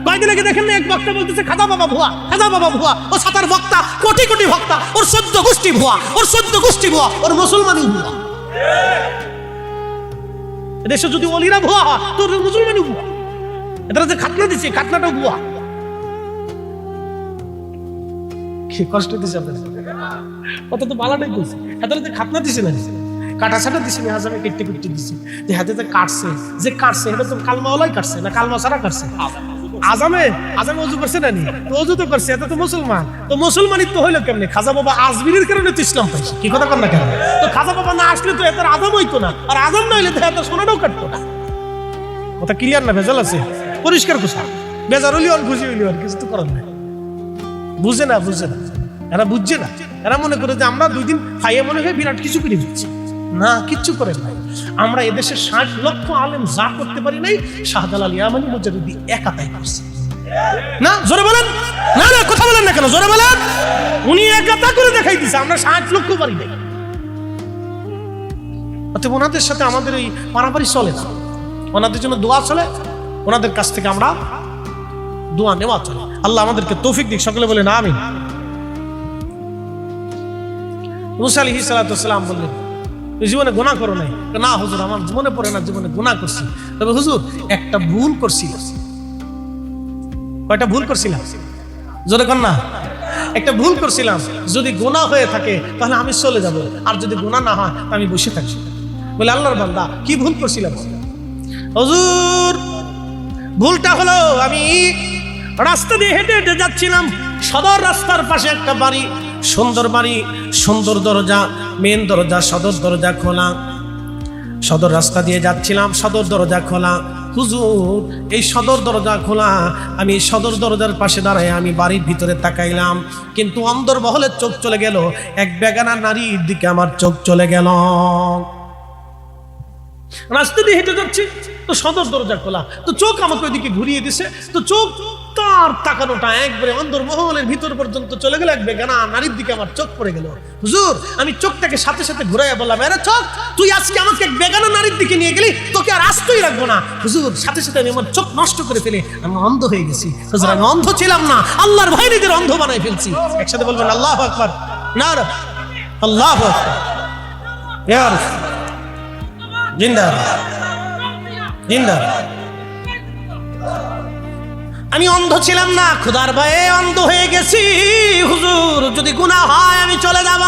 কয়েকদিন আগে দেখেন না এক বক্তা বলতেছে খাজা বাবা ভুয়া, খাজা বাবা ভুয়া। ও সাদার বক্তা, কোটি কোটি ভক্তা, ওর 14 গোষ্ঠী ভুয়া, ওর 14 গোষ্ঠী ভুয়া, ওর মুসলমানই ভুয়া। দেশে যদি ওলিরা ভুয়া হয় তোর মুসলমানই ভুয়া। এদের যে খাতনা দিচ্ছে, খাতনাটাও ভুয়া। কি কষ্ট দিছে আপনার, কত তো বালাটাই বলছে। এদের যে খাতনা দিছে না, কাটা ছাটা দিছে না, আজামে কেটে কেটে দিছে, যে হাতে যে কাটছে, যে কাটছে এটা তো কালমাওয়ালাই কাটছে না, কালমা ছাড়া কাটছে। আজামে আজামে ওযু করছে না, ওযু তো করছে, এটা তো মুসলমান। তো মুসলমানই তো হইলো কেমনে? খাজা বাবা আজমিরের কারণে তো ইসলাম পাইছে। কি কথা কর না কেন? তো খাজা বাবা না আসলে তো এত আজম হইতো না, আর আজম না হইলে তো এত সোনাটাও কাটতো না। কথা ক্লিয়ার না? ভেজাল আছে? পরিষ্কার কথা। বেজার হইলি আর খুশি হইলি আর কিছু তো করার নাই। বুঝে না, বুঝে না, এরা বুঝছে না। এরা মনে করে যে আমরা 2 দিন খাইয়ে মনে হয় বিরাট কিছু করে দিচ্ছি। না, কিচ্ছু করেন নাই। আমরা এদেশের 60 লক্ষ আলেম যা করতে পারি নাই, শাহজালাল ইয়ামানি মুজাদ্দিদি একা তাই করছে। না জোরে বলেন না, না কথা বলেন না কেন? জোরে বলেন। উনি একা তা করে দেখাই দিছে, আমরা 60 লক্ষ পারি নাই। অতএব ওনাদের সাথে আমাদের এই পারাপারি চলে না। ওনাদের জন্য দোয়া চলে, ওনাদের কাছ থেকে আমরা দোয়া নেওয়া চলে। আল্লাহ আমাদেরকে তৌফিক দিক, সকলে বলেন আমিন। মুসা আলাইহিস সালাতু ওয়াস সালাম বললেন, জীবনে গুনাহ করো নাই? না হুজুর, আমার জীবনে পড়ে না, জীবনে গুনাহ করছি। তবে হুজুর একটা ভুল করছি। কয়টা ভুল করছিলাম? জোরে কর না। একটা ভুল করছিলাম, যদি গুনাহ হয়ে থাকে তাহলে আমি চলে যাব, আর যদি গুনাহ না হয় আমি বসে থাকি। বলে আল্লাহর বান্দা কি ভুল করছিলাম? হুজুর ভুলটা হলো আমি রাস্তা দিয়ে হেঁটে হেঁটে যাচ্ছিলাম, সদর রাস্তার পাশে একটা বাড়ি, সুন্দর বাড়ি, সুন্দর দরজা, মেন দরজা, সদর দরজা খোলা। সদর রাস্তা দিয়ে যাচ্ছিলাম, সদর দরজা খোলা। হুজুর এই সদর দরজা খোলা, আমি সদর দরজার পাশে দাঁড়ায় আমি বাড়ির ভিতরে তাকাইলাম, কিন্তু অন্দরমহলে চোখ চলে গেল, এক বেগানা নারীর দিকে আমার চোখ চলে গেল। রাস্তা দিয়ে হেঁটে যাচ্ছি, তো সদর দরজা খোলা, তো চোখ আমাকে ওইদিকে ঘুরিয়ে দিছে, তো চোখ তার তাকানোটা একবারে অন্দরমহলের ভিতর পর্যন্ত চলে গেল, এক বেগানা নারীর দিকে আমার চোখ পড়ে গেল। হুজুর আমি চোখটাকে সাথে সাথে ঘুরাইয়া বললাম, আরে চোখ তুই আজকে আমাকে এক বেগানা নারীর দিকে নিয়ে গেলি, তোকে আর আসতেই রাখবো না। হুজুর সাথে সাথে আমি আমার চোখ নষ্ট করে ফেলে আমি অন্ধ হয়ে গেছি। হুজুর আমি অন্ধ ছিলাম না, আল্লাহর ভয়ে নিজের অন্ধ বানাই ফেলছি। একসাথে বলবেন আল্লাহু আকবার। না আল্লাহু আকবার। ইয়া জিন্দাবাদ জিন্দাবাদ। আমি অন্ধ ছিলাম না, খোদার ভয়ে অন্ধ হয়ে গেছি। হুজুর যদি গুনাহ হয় আমি চলে যাব,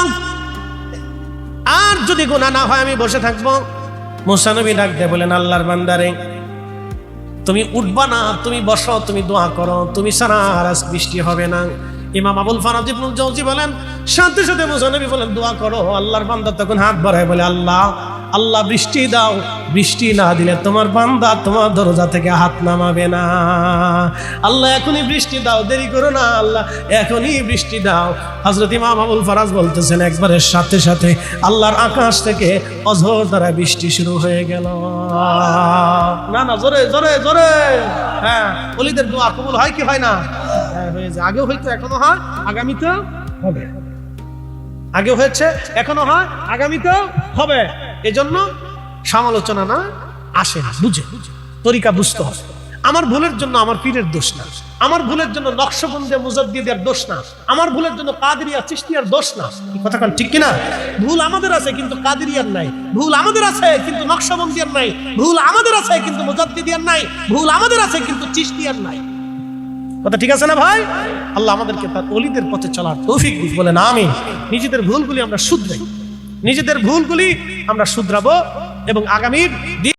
আর যদি গুনাহ না হয় আমি বসে থাকবো। মুসা নবী ডাক দিয়ে বলেন, আল্লাহর বান্দারে তুমি উঠবা না, তুমি বসো, তুমি দোয়া করো, তুমি ছাড়া আর আজ বৃষ্টি হবে না। ইমাম আবুল ফারাজ ইবনুল জাওজি বলেন, সাথে সাথে মুসা নবী বলেন দোয়া করো। আল্লাহর বান্দা তখন হাত বাড়ায় বলে, আল্লাহ আল্লাহ বৃষ্টি দাও, বৃষ্টি না দিলে তোমার বান্দা তোমার দরজা থেকে হাত নামাবে না। আল্লাহ এখনই বৃষ্টি দাও, দেরি করো না আল্লাহ, এখনই বৃষ্টি দাও। হযরত ইমাম আবুল ফারাজ বলতেছেন একবারের সাথে সাথে আল্লাহর আকাশ থেকে অঝোর দ্বারা বৃষ্টি শুরু হয়ে গেল। না না, জোরে জোরে জোরে। হ্যাঁ, ওলিদের দোয়া কবুল হয় কি হয় না? হ্যাঁ, হয়ে যায়। আগেও হয়তো, এখনো হয়, আগামীতেও হবে। আগে হয়েছে, এখনো হয়, আগামীতেও হবে। এজন্য সমালোচনা না আসে, বুঝে তরিকা বুঝতে হবে। আমার ভুলের জন্য আমার পীরের দোষ না, আমার ভুলের জন্য নকশবন্দিয়া মুজাদ্দিদের দোষ না, আমার ভুলের জন্য কাদেরিয়া চিশতিয়ার দোষ না। এই কথা কান ঠিক কিনা? ভুল আমাদের আছে কিন্তু কাদেরিয়ার নাই, ভুল আমাদের আছে কিন্তু নকশবন্দিয়ার নাই, ভুল আমাদের আছে কিন্তু মুজাদ্দিদিয়ার নাই, ভুল আমাদের আছে কিন্তু চিশতিয়ার নাই। কথা ঠিক আছে না ভাই? আল্লাহ আমাদেরকে তার ওলিদের পথে চলার তৌফিক দিক, বলেন আমিন। নিজেদের ভুলগুলি আমরা শুধরাই, নিজেদের ভুলগুলি আমরা শুধরাবো এবং আগামীর